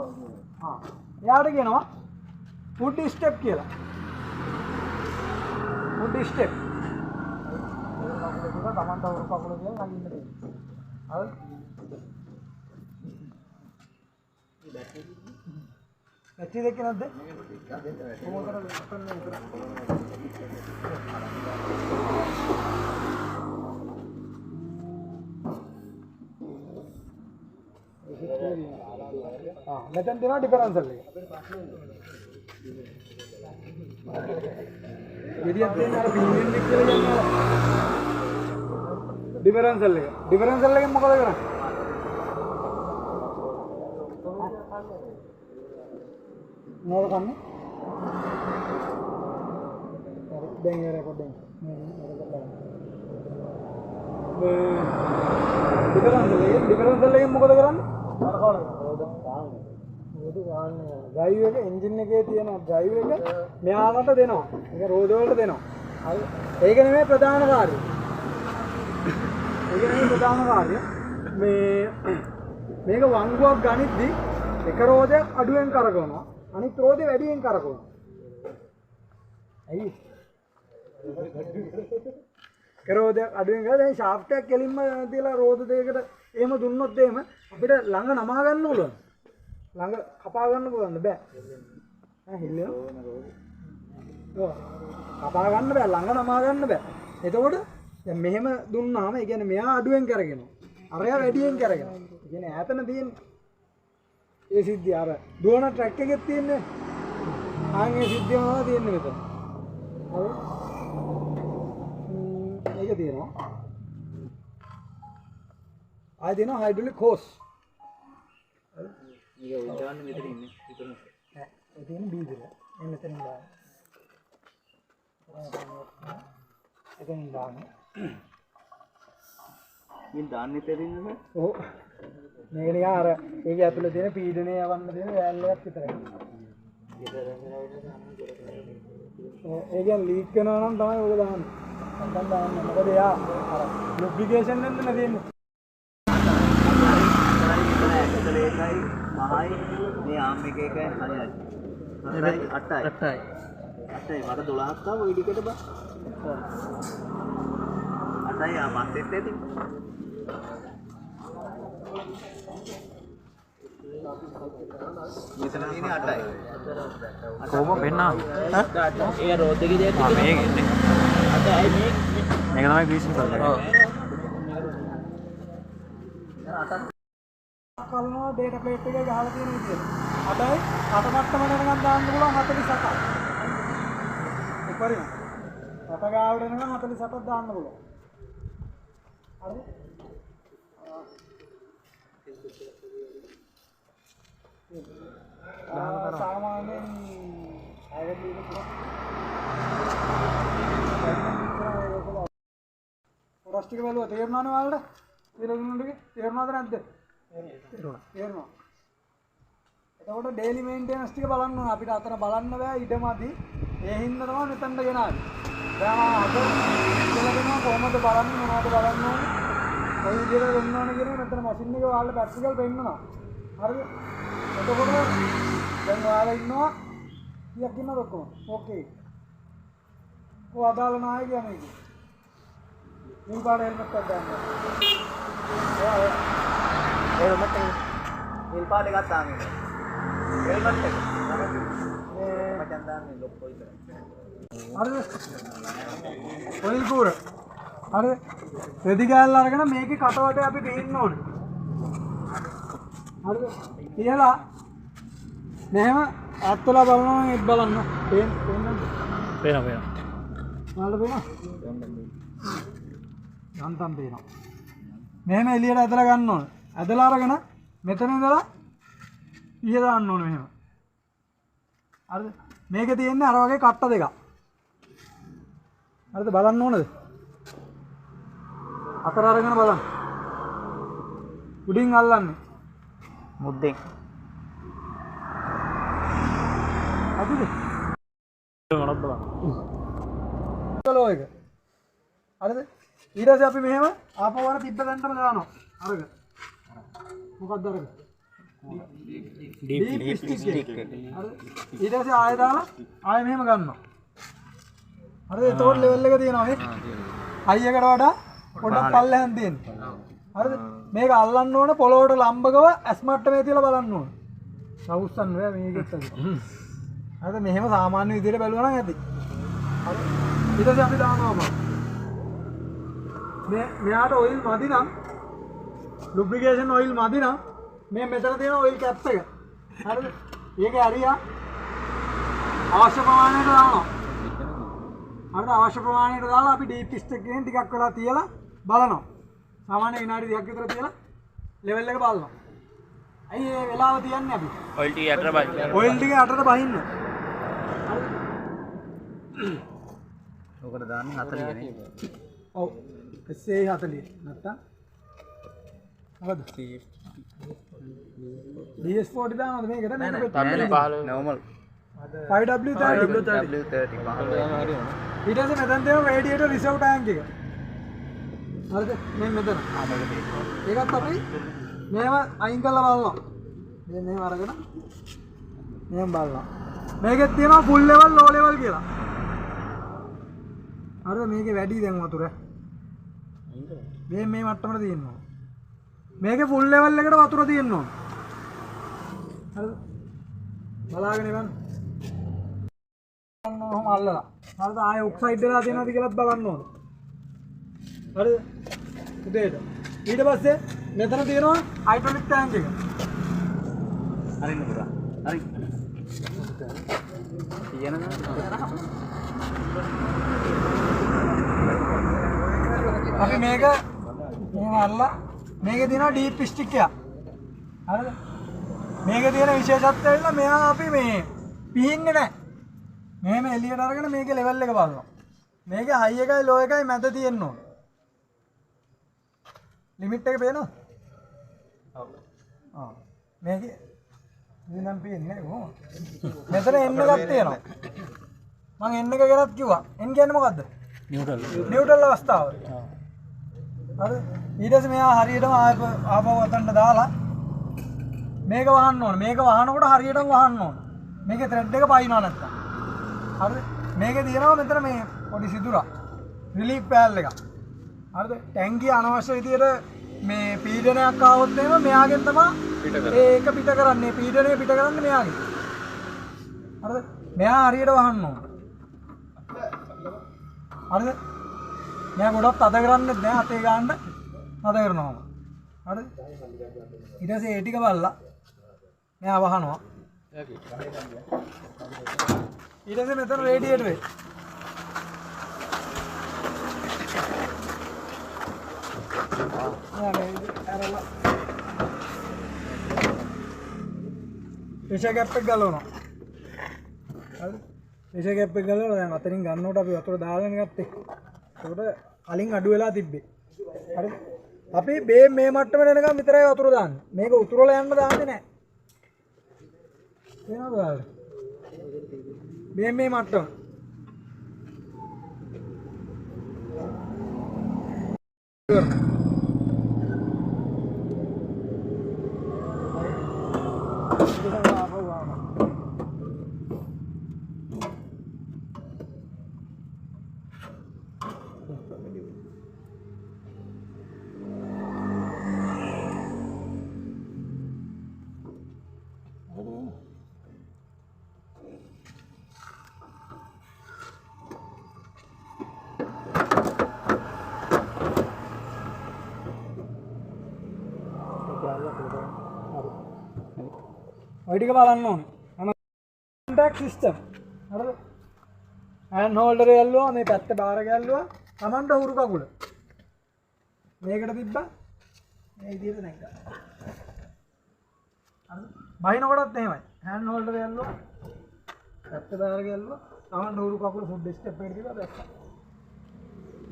එයාට කියනවා ෆුඩ් ස්ටෙප් කියලා. Food step. ඒක තමන්ට උරු කකුල කියලා නගින්න තියෙනවා. හරි? බැටරි දෙක නැද්ද? කොහොමද කරන්නේ? මෙතන තියෙනවා ඩිෆරන්ෂල් එක. විදියක් තියෙන අර බීනෙන් එක කියලා කියන්නේ ඩිෆරන්ෂල් එක. ඩිෆරන්ෂල් එකෙන් මොකද කරන්නේ? මොකද කරන්නේ? දැන් ඒ රෙකෝඩින් ඩිෆරන්ෂල් එකෙන් මොකද කරන්නේ? ඩ්‍රයිව් එක එන්ජින් එකේ තියෙන ඩ්‍රයිව් එක මෙයාලට දෙනවා. ඒක රෝද වලට දෙනවා. හරි. ඒක නෙමෙයි ප්‍රධාන කාර්යය. ඒක නෙමෙයි ප්‍රධාන කාර්යය. මේ මේක වංගුවක් ගනිද්දි එක රෝදයක් අඩුවෙන් කරකවනවා අනිත් රෝදේ වැඩියෙන් කරකවනවා. ඇයි? කරෝදයක් අඩුවෙන් ගාලා දැන් ෂාෆ්ට් එකක් කෙලින්ම තියලා රෝද දෙයකට එහෙම දුන්නොත් එහෙම අපිට ළඟ නමා ගන්න ඕන. ළඟ කපා ගන්න පුළුවන්ද? බෑ. ඈ හිල්ලෙන. ඔව්. කපා ගන්න බෑ ළඟ නමා ගන්න බෑ. එතකොට දැන් මෙහෙම දුන්නාම ඒ කියන්නේ මෙයා අඩුවෙන් කරගෙනවා. අරයා වැඩියෙන් කරගෙනවා. ඒ කියන්නේ ඈතන තියෙන්නේ. ඒ සිද්ධිය අර දුවන ට්‍රැක් එකෙත් තියෙන්නේ. ආන් ඒ සිද්ධිය මොනවද තියෙන්නේ මෙතන? හරි. ඒක තියෙනවා. ආයෙ දෙනවා හයිඩ්‍රොලික් හෝස්. හරි. මේක උඩවන්න මෙතන ඉන්නේ. විතරක්. නෑ. ඒ තියෙන බීජල. මේ මෙතනින් දාන්න. එතනින් දාන්න. මේ දාන්නේ තේරෙන්නේ නැහැ. ඔව්. මේක නිකන් අර ඒක ඇතුලේ තියෙන පීඩනය යවන්න තියෙන වෑල් එකක් විතරයි. ඒ කියන්නේ ලීක් කරනවා නම් තමයි ඔක දාන්නේ. නැත්නම් දාන්නේ. මොකද එයා අර ලුබ්‍රිකේෂන් වෙන්න තියෙන්නේ. ඒකයි මහයි මේ ආම් එක එක හරියයි. 8යි. 8යි. මට 12ක් ආව ඔය ටිකට බා. 8යි ආ පස්සෙත් ඇති. මෙතන තියෙන්නේ 8යි. කොහොම වෙන්නා? ඒ රෝඩ් එකේ දෙයක් මේක ඉන්නේ. 8යි මේ මේක තමයි ග්‍රීසින් කරලා. ඔව්. කලනවා ඩේටා ප්ලේට් එකේ ගහලා තියෙන විදියට. 8යි 8 මට්ටම වෙනකන් දාන්න පුළුවන් 47ක්. උපරිම. 8 ගාවට වෙනකන් 47ක් දාන්න පුළුවන්. හරිද? සාමාන්‍යයෙන් ඇවිල්ලා පොරස් ටික බලුවා තේරුණානේ ඔයාලට? තේරුණාද ටික? තේරුණාද නැද්ද? තේරුණා. එතකොට ඩේලි මේන්ටෙනන්ස් ටික බලන්න ඕන. අපිට අතන බලන්න බෑ ඉඩමදි. ඒ හින්දා තමයි මෙතනට ගෙනාවේ. දැන් අද කියලා දෙනවා කොහොමද බලන්නේ මොනවද බලන්න ඕනේ. කොයි විදිහට වෙන්න ඕනේ කියන මෙතන මැෂින් එක ඔයාලට ප්‍රැක්ටිකල් පෙන්නනවා. හරිද? එතකොට දැන් ඔයාලා ඉන්නවා කීයක් ඉන්නවද ඔක්කොම? ඕකේ. කොහොමද අදාළ නැහැ කියන්නේ ඒක? මේ පාඩ හෙල්මට් එකක් ගන්න. ඔයා හෙල්මට් එක නිල් පාට එකක් දාන්න. හෙල්මට් එක. මචං දාන්නේ ලොක්කෝ විතරයි. හරිද? ඔයිල් කූර. හරිද? රෙදි ගෑල්ල අරගෙන මේකේ කටවටේ අපි පේන්න ඕනේ. හරිද? කියලා මෙහෙම ඇත්තලා බලනවා නම් ඒත් බලන්න. පේන්නද? පේනවා. ඔයාලට පේනවා? යන්තම් පේනවා. මෙහෙම එළියට ඇදලා ගන්න ඕනේ. ඇදලා අරගෙන මෙතන ඉඳලා ඊය දාන්න ඕනේ මෙහෙම. හරිද? මේකේ තියෙන්නේ අර වගේ කට්ට දෙකක්. හරිද? බලන්න ඕනද? අතර අරගෙන බලන්න. උඩින් අල්ලන්නේ. මුද්දෙන්. හරිද? මොනවද බලන්න. කලෝ එක. හරිද? ඊට පස්සේ අපි මෙහෙම ආපහු වර තිබ්බ තැනටම දානවා. අරග. මොකක්ද අරග? ඩීප් ස්ටික් එක. හරිද? ඊට පස්සේ ආයෙ දාලා ආයෙ මෙහෙම ගන්නවා. හරිද? එතකොට ලෙවල් එක තියෙනවා මේ. හයි එකට වඩා පොඩ්ඩක් පල්ලෙහාන් තියෙනවා. හරිද? මේක අල්ලන්න ඕන පොළොවට ලම්බකව ඇස් මට්ටමේ තියලා බලන්න ඕන. සවුස්සන්න බෑ මේකෙත් අද. හරිද? මෙහෙම සාමාන්‍ය විදිහට බැලුවා නම් ඇති. හරි. ඊට පස්සේ අපි දානවා මෙයාට ඔයිල් මදි නම් ලුබ්‍රිකේෂන් ඔයිල් මදි නම් මේ මෙතන තියෙන ඔයිල් කැප් එක හරිද? ඒක ඇරියා අවශ්‍ය ප්‍රමාණයට දානවා. හරිද? අවශ්‍ය ප්‍රමාණයට දාලා අපි ඩීප් ස්ටික් එකෙන් ටිකක් වෙලා තියලා බලනවා. සාමාන්‍ය විනාඩි 2ක් විතර තියලා ලෙවල් එක බලනවා. ඇයි මේ වෙලාව තියන්නේ අපි? ඔයිල් ටික යටට බහින්න. ඔයිල් ටික යටට බහින්න. ඔකට දාන්නේ 40 නේ. ඔව්. SA 40 නැත්තම් මොකද? DS40 දානවද මේකට? මේක normal 5W30 ඊට පස්සේ මෙතන තියෙන රේඩියේටර් රිසර්ව් ටැංක් එක. හරිද? මේ මෙතන. ඒකත් අපි මේම අයින් කරලා බලනවා. මේ අරගෙන මෙහෙම බලනවා. මේකෙත් තියෙනවා ෆුල් ලෙවල් ලෝ ලෙවල් කියලා. අර මේකේ වැඩි දැන් වතුර. මේ මට්ටමට තියෙනවා. මේකේ ෆුල් ලෙවල් එකට වතුර තියෙනවා. හරිද? බලාගෙන ඉන්න. ඔහොම අල්ලලා. හරිද? ආයේ ඔක්සයිඩ් වෙලා තියෙනවද කියලාත් බලන්න ඕන. හරිද? උදේට. ඊට පස්සේ මෙතන තියෙනවා හයිඩ්‍රොලික් ටැංක් එක. හරින්න පුරා. හරි. අපි මේක අල්ලලා මේකේ තියෙනවා ඩීප් ස්ටික් එක. හරිද? මේකේ තියෙන විශේෂත්වය වෙලා මෙයා අපි මේ පිහින්නේ නැහැ. මෙහෙම එළියට අරගෙන මේකේ ලෙවල් එක බලනවා. මේකේ හයි එකයි ලෝ එකයි මැද තියෙන්න ඕන. ලිමිට් එක පේනවද? ඔව්. මේකේ නම් පේන්නේ කොහොමද? මෙතන එන්න එකක් තියෙනවා. මම එන්න එක ගැනත් කිව්වා. එන්න කියන්නේ මොකද්ද? නියුට්‍රල් අවස්ථාව. හරි. ඊට පස්සේ මෙයා හරියටම ආපහු අතන්න දාලා මේක වහන්න ඕන. මේක වහනකොට හරියටම වහන්න ඕන. මේකේ ත්‍රෙඩ් එක පයින්නවා නැත්තම්. හරිද? මේකේ තියෙනවා මෙතන මේ පොඩි සිදුරක්. රිලීෆ් පෑල් එකක්. හරිද? ටැංකිය අනවශ්‍ය විදියට මේ පීඩනයක් ආවොත් එහෙම මෙයාගෙන් තමයි ඒක පිට කරන්නේ. පීඩනය පිට කරන්නේ මෙයාගෙන්. හරිද? මෙයා හරියට වහන්න ඕන. හරිද? මෙයා ගොඩක් තද කරන්නේ නැහැ. අතේ ගන්න තද කරනවාම. හරිද? ඊට පස්සේ ඒ ටික බලලා මෙයා වහනවා. ඊට පස්සේ මෙතන රේඩියේටර් එක. ප්‍රෙෂර් කැප් එක ගලවනවා. හරිද? ප්‍රෙෂර් කැප් එක ගලවලා දැන් අතරින් ගන්නකොට අපි වතුර දාගෙන ගත්තේ. ඒකට කලින් අඩු වෙලා තිබ්බේ. හරිද? අපි මේ මට්ටමට එනකම් විතරයි වතුර දාන්නේ. මේක උතුරලා යන්න දාන්නේ නැහැ. වෙනවද ඔයාලට? මේ මට්ටම. ඔය ටික බලන්න ඕනේ. Contact system. හරිද? හෑන්ඩ් හෝල්ඩර් එක ඇල්ලුවා මේ පැත්ත බාර ගැල්ලුවා. Tamanට උරු කකුල. මේකට තිබ්බා. මේ විදිහට නැග්ගා. හරිද? බහිනකොටත් එහෙමයි. හෑන්ඩ් හෝල්ඩර් එක ඇල්ලුවා. පැත්ත බාර ගැල්ලුවා. Tamanට උරු කකුල ෆුඩ් ස්ටෙප් එකට තිබ්බා දැක්කා.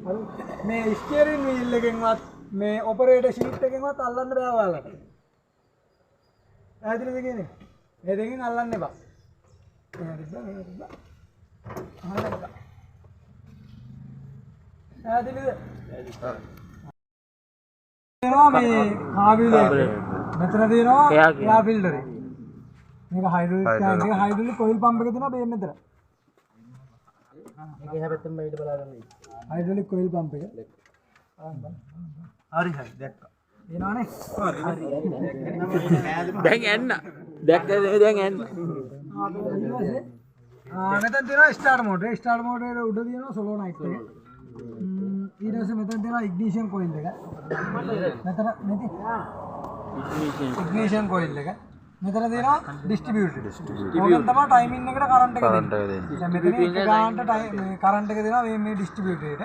හරිද? මේ ස්ටියරින් වීල් එකෙන්වත් මේ ඔපරේටර් ෂීට් එකෙන්වත් අල්ලන්න බෑ ඔයාලට. ඇයිදද කියන්නේ? මේ දෙකෙන් අල්ලන්න එපා. එහෙම තිබ්බා. අහන්න. ඇයිදද? එනවා මේ කාබිලේ. මෙතන තියෙනවා එයා ෆිල්ටර් එක. මේක හයිඩ්‍රොලික් ටැංක් එක හයිඩ්‍රොලික් ඔයිල් පම්ප් එක තියෙනවා මේ මෙතන. මේක එහා පැත්තෙන් බයිට බලාගන්න. හයිඩ්‍රොලික් ඔයිල් පම්ප් එක. හරි දැක්කා. එනවනේ. දැන් එන්න. දැක්කද දැන් එන්න. මෙතන තියෙනවා ස්ටාර්ට් මෝඩ්. ස්ටාර්ට් මෝඩ් එකේ උඩ තියෙනවා සොලොනයිට් එක. ඊට පස්සේ මෙතන තියෙනවා ඉග්නිෂන් කොයිල් එක. මෙතන නැති ඉග්නිෂන් කොයිල් එක. මෙතන තියෙනවා ඩිස්ට්‍රිබියුටර්. ඕකෙන් තමයි ටයිමින් එකට කරන්ට් එක දෙන්නේ. දැන් මෙතන එක ගානට කරන්ට් එක දෙනවා මේ ඩිස්ට්‍රිබියුටර් එකට.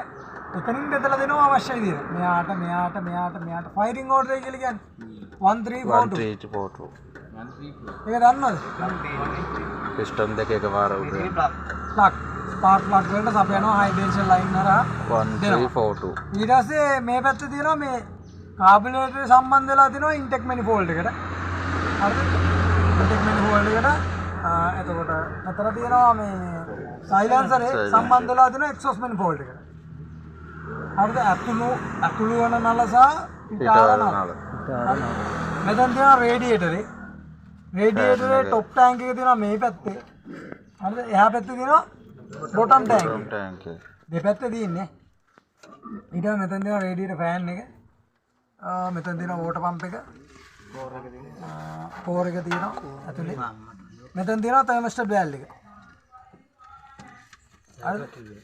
එතනින් බෙදලා දෙනවා අවශ්‍ය විදිහට. මෙයාට ෆයරින් ඕඩර් එක කියලා කියන්නේ 1342. ඒක දන්නවද? පිස්ටන් දෙක එකපාර උඩ. ප්ලග් ස්පාර්ක් ප්ලග් වලට සපයනවා හයි ටෙන්ෂන් ලයින් හරහා 1342. ඊට පස්සේ මේ පැත්තේ තියෙනවා මේ කාබිනේටර් සම්බන්ධ වෙලා තියෙනවා ඉන්ටෙක් මැනිෆෝල්ඩ් එකට. හරිද? ඉන්ටෙක් මැනිෆෝල්ඩ් එකට එතකොට අතර තියෙනවා මේ සයිලන්සර් එක සම්බන්ධ වෙලා තියෙනවා එක්සොස් මැනිෆෝල්ඩ් එකට. හරිද? අතුළු වන නල සහ පිටාල නල. මෙතන තියෙනවා රේඩියේටරේ. රේඩියේටරේ টොප් ටැංක් එක තියෙනවා මේ පැත්තේ. හරිද? එහා පැත්තේ තියෙනවා බොටම් ටැංක් එක. දෙපැත්තේ තියෙන්නේ. ඊට පස්සේ මෙතන තියෙනවා රේඩියේටර් ෆෑන් එක. මෙතන තියෙනවා වෝටර් පම්ප් එක. කෝර් එක තියෙනවා ඇතුලේ. මෙතන තියෙනවා තර්මෝස්ටැට් බෑල් එක.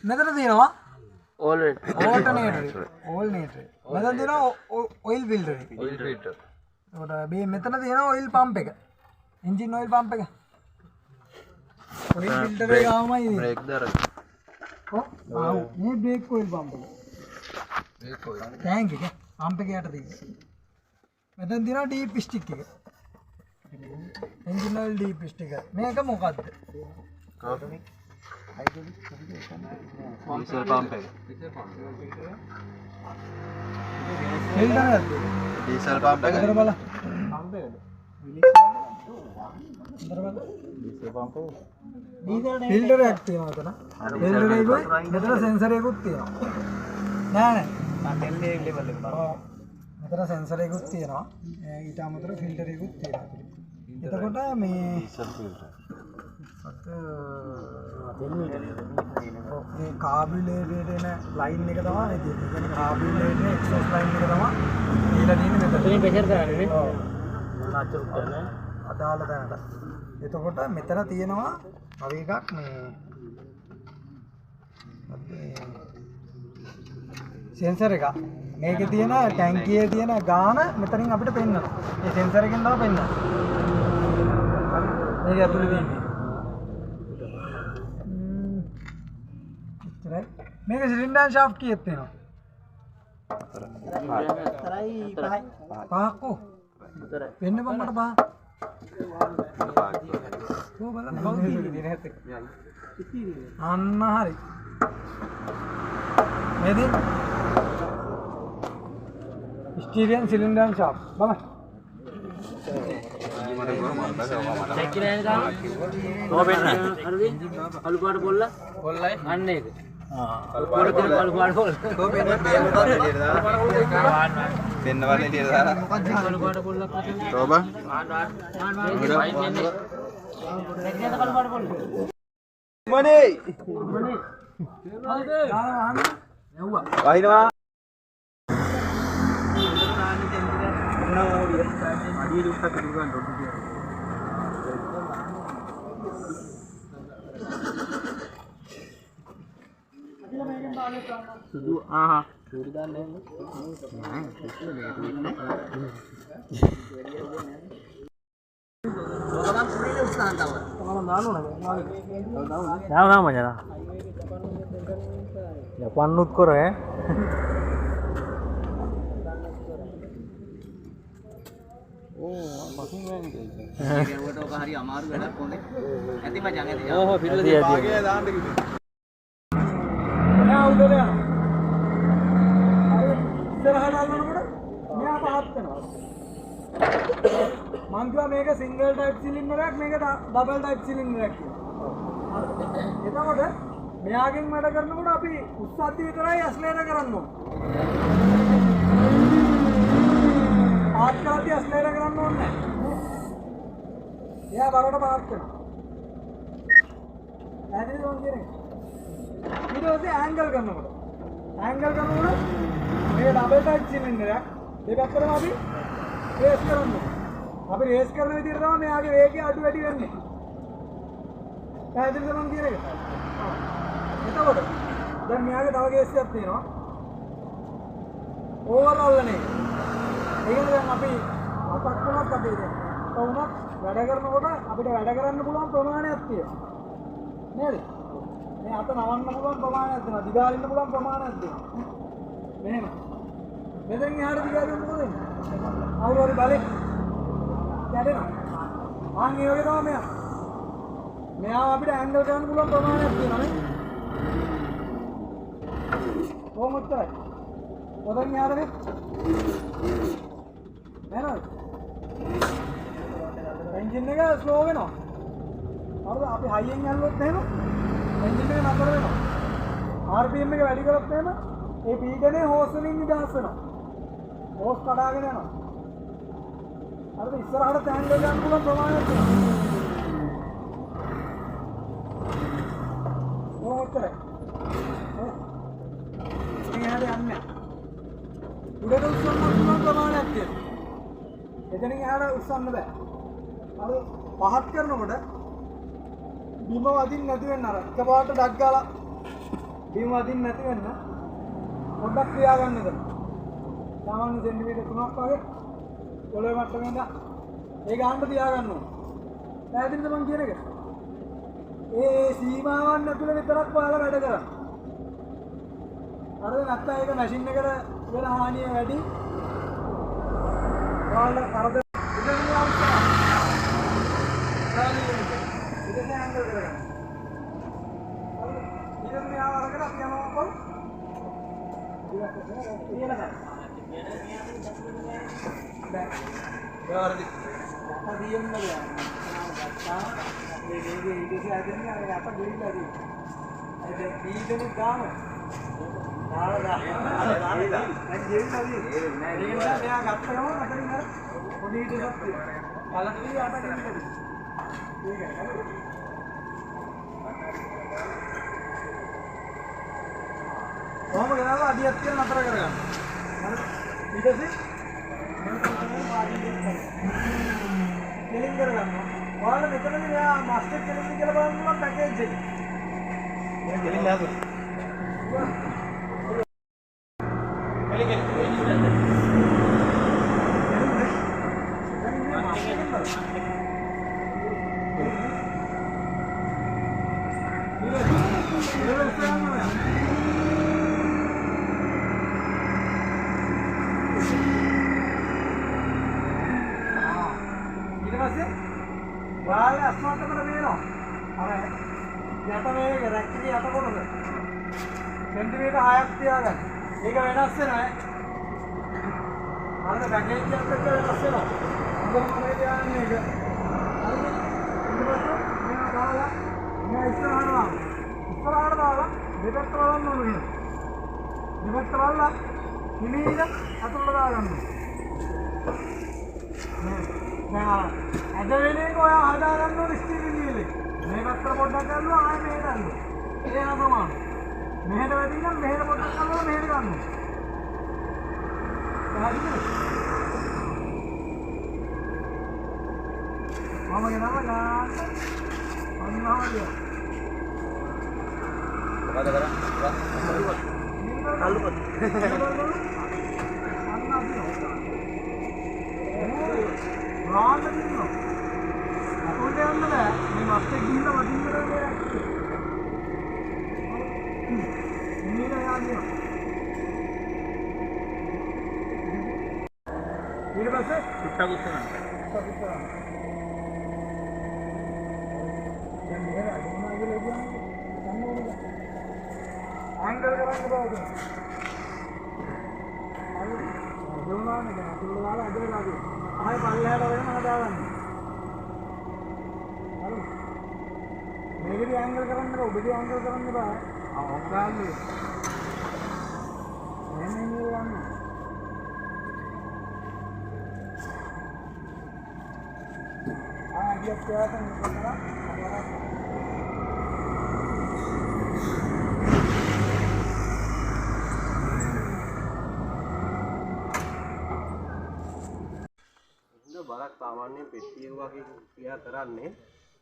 මෙතන තියෙනවා ඕල්ටර්නේටර්. මෙතන තියෙනවා ඔයිල් ෆිල්ටර් එක. එතකොට මෙතන තියෙනවා ඔයිල් පම්ප් එක. එන්ජින් ඔයිල් පම්ප් එක. ඔයිල් ෆිල්ටර් එක ආවමයි ඉතින්. බ්‍රේක් දර. ආව් මේ බ්‍රේක් ඔයිල් පම්ප් එක. ටැංක් එක පම්ප් එක යට තියෙනවා. මෙතන තියෙනවා ඩීප් ස්ටික් එක. එන්ජින් ඔයිල් ඩීප් ස්ටික් එක. මේක මොකද්ද? ඩීසල් පම්ප් එක. ෆිල්ටර් එක. ඩීසල් පම්ප් එක. ඉතර බලන්න. ෆිල්ටර් එකක් තියෙනවා මෙතන. ෆිල්ටර් එකයි මෙතන සෙන්සර් එකකුත් තියෙනවා. නෑ නෑ. මෙතන සෙන්සර් එකකුත් තියෙනවා. ඊට අමතරව ෆිල්ටර් එකකුත් තියෙනවා. එතකොට මේ ඩීසල් ෆිල්ටර්. මේ කාබියුලේටරේට එන ලයින් එක තමයි ඉතින්. ඒ කියන්නේ කාබියුලේටරේ එක්සෝස් ලයින් එක තමයි දීලා තියෙන්නේ මෙතන. මේ ප්‍රෙෂර් කරන්නේ නේ. ඔව්. නාචරු කරන අදාළ තැනට. එතකොට මෙතන තියෙනවා තව එකක් මේ සෙන්සර් එක. මේකේ තියෙන ටැංකියේ තියෙන ගාන මෙතනින් අපිට පෙන්වනවා. මේ සෙන්සර් එකෙන් තමයි පෙන්වන්නේ. මේක ඇතුලේ තියෙන්නේ. මේක සිලින්ඩර් ෂාෆ්ට් කීයක් තියෙනවා? 5ක් ඕ. වෙන්න බං මට 5. ඕ බලන්න කවුද ඉන්නේ නැත් එක්ක. අන්න හරි. මේදී ස්ටීරියන් සිලින්ඩර් ෂාෆ්ට් බලන්න. අලුපාට පොල්ලා පොල්ලයි අන්න ඒක. අලුපාට පොල්ලා දෙන්නවල එළියට දාලා. අලුපාට පොල්ලා රෝබා. මොනේ වහිනවා. සුදු ආහා පන්නුත් කර ඒකට ඔක හරි අමාරු වැඩක් ඕනේ. ඇති මචං ඇති. ඕහො පිටුලේ පාගේ දාන්න කිව්වේ. නෑ උඩට යනවා. ඉස්සරහට අල්ලනකොට මෙයා පහත් වෙනවා. මං කිව්වා මේක සිංගල් ටයිප් සිලින්ඩරයක් මේක ඩබල් ටයිප් සිලින්ඩරයක් කියලා. එතකොට මෙයාගෙන් වැඩ කරනකොට අපි උස්සද්දි විතරයි ඇස්ලේටර් කරන්න ඕනේ. පාත් කරද්දි ඇස්ලේටර් කරන්න ඕනේ නැහැ. එයා බරට පාත් වෙනවා. ඇයිද මං කියන්නේ? ඊට පස්සේ ඇන්ගල් කරනකොට මේ ඩබල් ටයිප් සිලින්ඩරයක් දෙපැත්තටම අපි රේස් කරනවා. අපි රේස් කරන විදිහට තමයි මෙයාගේ වේගය අඩු වැඩි වෙන්නේ. පැහැදිලිද මං කියන එක? එතකොට දැන් මෙයාගේ තව කේස් එකක් තියෙනවා. ඕවර්ऑල් නේ. ඒකෙන් දැන් අපි අතක් වුණත් අපි වුණත් වැඩ කරනකොට අපිට වැඩ කරන්න පුළුවන් ප්‍රමාණයක් තියෙනවා. නේද? මේ අත නවන්න පුළුවන් ප්‍රමාණයක් දෙනවා. දිගාරින්න පුළුවන් ප්‍රමාණයක් දෙනවා. මෙහෙම. මෙතෙන් එහාට දිගාරින්න මොකද වෙන්නේ? අවුරුදු බලේ කැඩෙනවා. ආන් ඒ වගේ තමයි මෙයා. මෙයා අපිට ඇන්ගල් කරන්න පුළුවන් ප්‍රමාණයක් තියෙනවා නේ. කොහොමදයි? ඔතෙන් එහාට නේ. නේද? එන්ජින් එක ස්ලෝ වෙනවා. හරිද? අපි හයියෙන් යන්නොත් එහෙම එන්ජින් එක නතර වෙනවා. RPM එක වැඩි කරොත් එහෙම ඒ පීඩනයේ හෝස් වලින් නිදහස් වෙනවා. හෝස් කඩාගෙන යනවා. අර ඉස්සරහට තෑන්ඩ් එක ගන්න පුළුවන් ප්‍රමාණයක් තියෙනවා. ඔච්චරයි. ඉතින් එහාට යන්නේ නැහැ. උඩට උස්සන්න පුළුවන් ප්‍රමාණයක් තියෙනවා. එතනින් එහාට උස්සන්න බෑ. අර පහත් කරනකොට බිම වදින්න නැති වෙන්න අර එකපාරට ඩක් ගාලා බිම වදින්න නැති වෙන්න පොඩ්ඩක් ක්‍රියා ගන්න එතන. සාමාන්‍ය සෙන්ටිමීටර් 3ක් වගේ පොළොවේ මට්ටමේ ඉඳන් ඒ ගානට තියාගන්න ඕනේ. පැහැදිලිද මං කියන එක? ඒ සීමාවන් ඇතුළේ විතරක් ඔයාලා වැඩ කරන්න. හරිද? නැත්නම් ඒක මැෂින් එකට වෙන හානිය වැඩි. ඔයාලා කරද ඉතින් අවශ්‍යයි. ඉතින් හෑන්ඩල් කරගන්න. හරි. ඉතින් මෙයා වරකට අපි යනවා කොහොමද? ඉතින් බෑ. යාරදි. අදියම් නෑ. මේ ඉතින් ආදෙන්නේ අර යට ගිහිල්ලා තියෙනවා. ඒ දීදෙනු ගාම. ආලා ගිහිල්ලා මෙයා ගත්ත ගමන් අතරින් අර පොඩි හිටසක් තියෙනවා. කලටි යට ගිහිල්ලා. ඒකයි. කොහොම ගෙනාවා අඩියක් තියලා නතර කරගන්න. හරි. ඊට පස්සේ කෙලින් කරගන්නවා. ඔයාලා මෙතනදී මෙයා මාස්ටර් කෙලින්ද කියලා බලන්න පුළුවන් පැකේජ් එක. මෙයා කෙලින් නෑද? කෙලින්. ඔයාලා අස්මාතකට මේනවා. අර යට මේක රැක්කේ යට කොටද? සෙන්ටිමීටර් 6ක් තියාගන්න. ඒක වෙනස් වෙනවා. අර පැකේජ් එකත් එක්ක වෙනස් වෙනවා. මොකද මේ තියාගන්නේ ඒක. හරිද? ඊට පස්සේ මේවා දාලා මේ ඉස්සරහට දාලා දෙපැත්ත බලන්න ඕනේ. දෙපැත්ත බලලා හිමීට අතට දාගන්න. අද වෙන එක ඔයා හදාගන්න ඕනේ ස්ටීරින් වීල් එක. මේ පැත්තට පොඩ්ඩක් ගන්නවා ආයෙ මෙහෙට ගන්නවා. ඒ යන ප්‍රමාණය. මෙහෙට වැදිනම් මෙහෙට පොඩ්ඩක් ගන්නවා මෙහෙට ගන්නවා. හරිද? මම යනවා ගන්න. අන්නාදියා. මොකද කරන්නේ? කල්පත්. රාන්න දිනවා. අතෝට යන්න බෑ. මේ මස්තේ ගිහිල්ලා වදින්න බෑ රැක්කේ. නීලා යන්නේ. ඊට පස්සේ චුට්ටක් උස්සනවා. දැන් මෙහෙර අදිනවා කියලා කියන්නේ ගන්න ඕනේ. ඇන්ගල් කරන්න බෑ. හරි. දුන්නානේ දැන් අතුල් දාලා අදලා දානවා. ආයෙ පල්ලෙහාට වෙන හදාගන්න. හරි. මේකදී ඇන්ගල් කරන්න බෑ. ඔබදී ඇන්ගල් කරන්න බෑ. ඔක්කාන්නේ. එන්නේ යන්න. අදියක් කියවන්න කරනවා. බරක් සාමාන්‍යයෙන් පෙට්ටිය වගේ ක්‍රියා කරන්නේ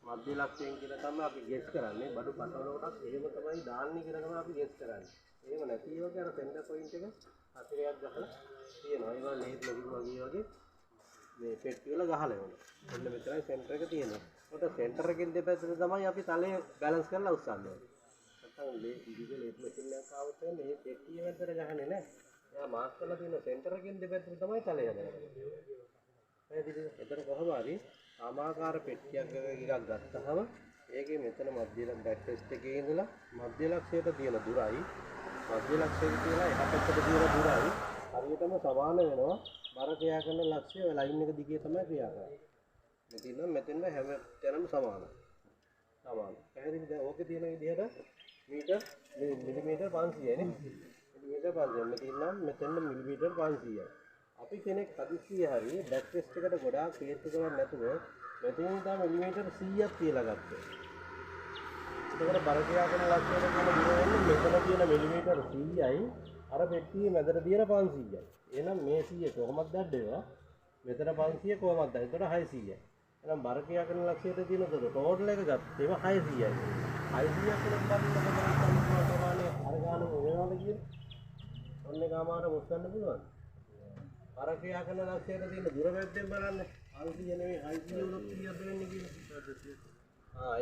මධ්‍ය ලක්ෂයෙන් කියලා තමයි අපි ගෙස් කරන්නේ. බඩු පටවන කොටත් එහෙම තමයි දාන්නේ කියලා තමයි අපි ගෙස් කරන්නේ. එහෙම නැති වගේ අර සෙන්ටර් පොයින්ට් එක අතිරයක් ගහලා තියෙනවා. ඒවා ලේට් ලොකු වගේ මේ පෙට්ටිය වල ගහලා එනවා. එන්න මෙතනයි සෙන්ටර් එක තියෙනවා. ඒකට සෙන්ටර් එකෙන් දෙපැත්තට තමයි අපි තලයේ බැලන්ස් කරලා උස්සන්නේ. නැත්තම් ඩිජිටල් ලේට් මැෂින් එකක් ආවොත් මේ පෙට්ටිය වැද්දට ගහන්නේ නැහැ. එයා මාක් කරලා තියෙන සෙන්ටර් එකෙන් දෙපැත්තට තමයි තලය හදන්නේ. එතන කොහොම හරි ආමාකාර පෙට්ටියක් එකක් ගත්තහම ඒකේ මෙතන මධ්‍ය බැක් ටෙස්ට් එකේ ඉඳලා මධ්‍ය ලක්ෂයට තියෙන දුරයි මධ්‍ය ලක්ෂයට කියලා එහා පැත්තට තියෙන දුරයි හරියටම සමාන වෙනවා. බර ක්‍රියා කරන ලක්ෂය ලයින් එක දිගේ තමයි ක්‍රියා කරන්නේ. මෙතන හැම තැනම සමානයි. පැහැදිලිද? ඕකේ තියෙන විදිහට මිලිමීටර් 500යි නේ. මිලිමීටර් 500. මෙතන මිලිමීටර් 500යි. අපි කෙනෙක් හදිස්සිය හරි බැක් ටෙස්ට් එකට ගොඩාක් හේතු කරන්නේ නැතුව මෙතනින් තමයි මිලිමීටර් 100ක් තියලා ගත්තේ. ඒකට බර ක්‍රියා කරන ලක්ෂණය කියන දේ වෙන්නේ මෙතන තියෙන මිලිමීටර් 100යි අර පෙට්ටියේ මැදට තියෙන 500යි. එහෙනම් මේ 100 කොහොමද දැද්දේවා? මෙතන 500 කොහොමද? එතකොට 600යි. එහෙනම් බර ක්‍රියා කරන ලක්ෂණයට තියෙන ටෝටල් එක ගත්තේ 600යි. 600ක් කියලා බලන්න ප්‍රමාණය අර ගාන වෙනවද කියන්නේ? ඔන්න ගාමාර මුස්සන්න පුළුවන්. බර ක්‍රියා කරන ලක්ෂණයට තියෙන දුර වැද්දෙන් බලන්න 500 නෙවෙයි 600 උනොත් කීයද වෙන්නේ කියන්නේ?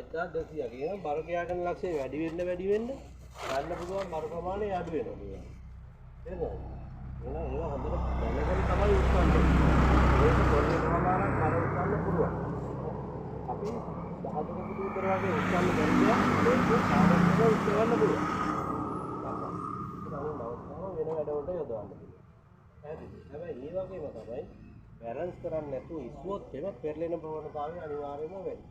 1200 කියන බර ක්‍රියා කරන ලක්ෂණය වැඩි වෙන්න ගන්න පුළුවන් බර ප්‍රමාණය අඩු වෙනවා කියන්නේ. එහෙනම් ඒවා හොඳට දැනගෙන තමයි උස්සන්නේ. ඒක පොඩි ප්‍රමාණයක් බර උස්සන්න පුළුවන්. අපි 10 කට විතර වගේ උස්සන්න බැරිද? ඒක සාමාන්‍යව උස්සවන්න පුළුවන්. වෙන වැඩවලට යොදවන්න පුළුවන්. හැබැයි මේ වගේම තමයි බැලන්ස් කරන්නේ නැතුව ඉස්සුවොත් එම පෙරලෙන ප්‍රවණතාවය අනිවාර්යයෙන්ම වැඩි.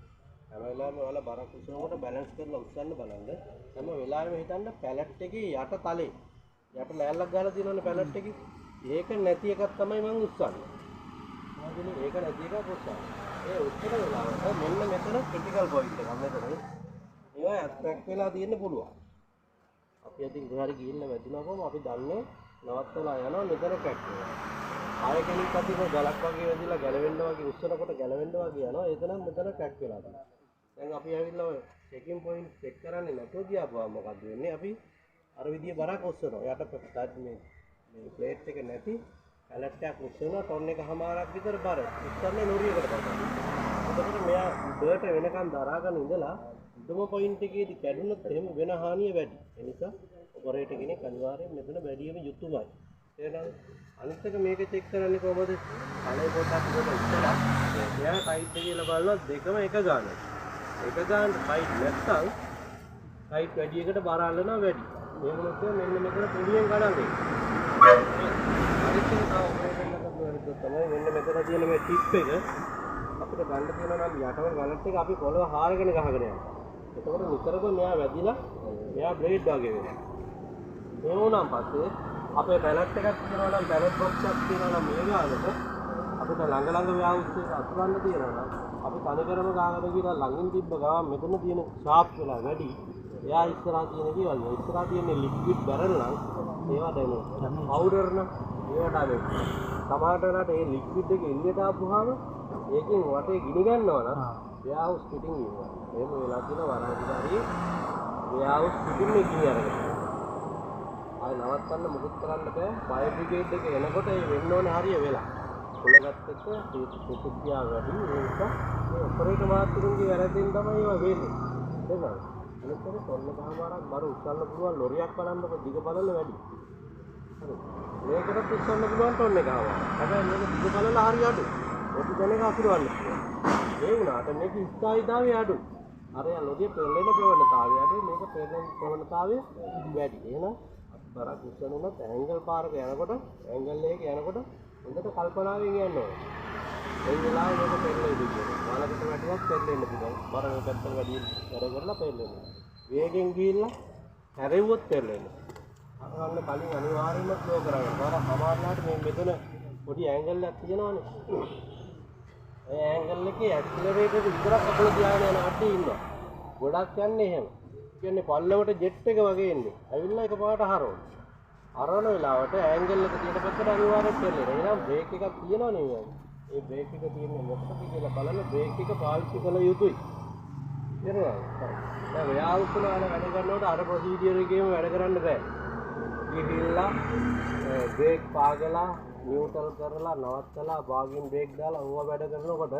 හැම වෙලාවෙම ඔයාලා බරක් උස්සනකොට බැලන්ස් කරලා උස්සන්න බලන්න. හැම වෙලාවෙම හිතන්න පැලට් එකේ යට තලේ යට ලෑල්ලක් ගහලා තියෙනවනේ පැලට් එකේ. ඒක නැති එකක් තමයි මම උස්සන්නේ. මොකද ඒක නැති එකක් උස්සන්නේ. ඒ උස්සන වෙලාවට මෙන්න මෙතන ක්‍රිටිකල් පොයින්ට් එක මෙතනයි. ඒවා ඇස්පෙක්ට් වෙලා තියෙන්න පුළුවන්. අපි අදින් ගහරි ගිහින් වැදුනා කොහොම අපි දන්නේ නවත්තලා යනවා මෙතන ක්‍රැක් වෙනවා. ආයෙ කෙනෙක් අතින් ගලක් වගේ වැදිලා ගැලවෙන්න වගේ උස්සනකොට ගැලවෙන්න වගේ යනවා. ඒක නම් මෙතන ක්‍රැක් වෙලා තියෙනවා. දැන් අපි ඇවිල්ලා ඔය චෙකින් පොයින්ට් චෙක් කරන්නේ නැතුව ගියාම මොකද වෙන්නේ? අපි අර විදිය බරක් උස්සනවා. යට මේ ප්ලේට් එක නැති පැලට් එකක් උස්සනවා ටොන් එකමාරක් විතර බර. උස්සන්නේ ලොරියකට තමයි. එතකොට මෙයා බර්ට වෙනකන් දරාගෙන ඉඳලා උඩම පොයින්ට් එකේදී කැඩුනොත් එහෙම වෙන හානිය වැඩි. ඒ නිසා ඔපරේටර් කෙනෙක් අනිවාර්යයෙන් මෙතන වැඩිම යුතුයමයි. එහෙනම් අනිත් එක මේක චෙක් කරන්නේ කොහොමද? කලේ පොඩ්ඩක් ඉස්සලා ඉස්සලා එයා ටයිට් එක කියලා බලනවා දෙකම එක ගන්න. එක ගන්න ටයිට් නැත්නම් ටයිට් වැඩි එකට බර අල්ලනවා වැඩි. මේ මොනොත් මෙන්න මෙතන පොඩියෙන් ගණන් දෙන්න. අනිත් එක තව ඔපරේටර් තමයි මෙන්න මෙතන තියෙන මේ ටිප් එක අපිට ගන්න තියෙනවා නම් යටවල වලට් එක අපි පොළව හාරගෙන ගහගෙන යනවා. එතකොට නිතරම මෙයා වැදිලා මෙයා බ්ලේඩ් වගේ වෙනවා. ඒ වුණාන් පස්සේ අපේ පැලට් එකක් තියෙනවා නම් පැලට් බොක්ස් එකක් තියෙනවා නම් මේ ගානට අපිට ළඟ මෙයා උස්සේ අතුරන්න තියෙනවා නම් අපි තනිකරම ගානට ගිහලා ළඟින් තිබ්බ ගාම මෙතන තියෙන ෂාප් වෙලා වැඩි. එයා ඉස්සරහා තියෙන දේවල් ඉස්සරහා තියෙන ලික්විඩ් බැරල් නම් ඒවා දැනෙනවා. පවුඩර් නම් ඒවට දැනෙනවා. සමහරට වෙලාවට මේ ලික්විඩ් එක එළියට ආපුවාම ඒකෙන් වටේ ගිනි ගන්නවා නම් වෙයාවුස් පිටින් ඉන්නවා. එහෙම වෙලා තියෙනවා වරාජිකාරී වෙයාවුස් පිටින් මේ ගිනි අරගෙන. ආය නවත්තන්න මොකද කරන්න බෑ. ෆයර් බ්‍රිගේඩ් එක එනකොට ඒ වෙන්න ඕනේ හරිය වෙලා. කොලගත් එක්ක ප්‍රතික්‍රියා වැඩි. ඒ නිසා මේ ඔපරේටර් මාත්‍රුන්ගේ වැරද්දෙන් තමයි ඒවා වෙන්නේ. එහෙනම් අනිත් එක කොල්ලකමාරක් බර උස්සන්න පුළුවන් ලොරියක් බලන්නකො දිග බලන්න වැඩි. හරි. මේකටත් උස්සන්න පුළුවන් ටොන් එක ආවා. හැබැයි මේක දිග බලලා හරිය අඩු. ඔපි දෙනක අසුරවන්න පුළුවන්. ඒ වුණාට මේක ස්ථායීතාවය අඩු. අර ලොරිය පෙරලෙන ප්‍රවණතාවය අඩු. මේක පෙරලෙන ප්‍රවණතාවය වැඩි. එහෙනම් බරක් උස්සනොත් ඇන්ගල් පාරක යනකොට ඇන්ගල් එකේ යනකොට හොඳට කල්පනාවෙන් යන්න ඕනේ. ඒ වෙලාවේ මේක පෙරලෙයිද කියලා. මාළකට වැටුවක් පෙරලෙන්න පුළුවන්. බර පැත්තට වැඩි වැඩ කරලා පෙරලෙන්න. වේගෙන් ගිහිල්ලා හැරෙව්වොත් පෙරලෙන්න. අරන්න කලින් අනිවාර්යයෙන්ම ස්ලෝ කරගන්න. බර සමානලාට මේ මෙතන පොඩි ඇන්ගල් එකක් තියෙනවානේ. ඒ ඇන්ගල් එකේ ඇක්සලරේටර් විතරක් අකුල තියාගෙන යන කට්ටිය ඉන්නවා. ගොඩක් යන්නේ එහෙම. කියන්නේ පල්ලවට ජෙට් එක වගේ එන්නේ. ඇවිල්ලා එකපාරට හරවන. හරවන වෙලාවට ඇන්ගල් එක තියෙන පැත්තට අනිවාර්යයෙන් පෙරලෙනවා. එහෙනම් බ්‍රේක් එකක් තියෙනවනේ මේ. ඒ බ්‍රේක් එක තියෙන්නේ මොකක්ද කියලා බලන්න බ්‍රේක් එක පාවිච්චි කළ යුතුයි. තේරුණාද? දැන් ඔයා උස්සන වැඩ කරනකොට අර ප්‍රොසීජර් එකේම වැඩ කරන්න බෑ. ගිහිල්ලා බ්‍රේක් පාගලා නියුට්‍රල් කරලා නවත්තලා බාගින් බ්‍රේක් දාලා ඕවා වැඩ කරනකොට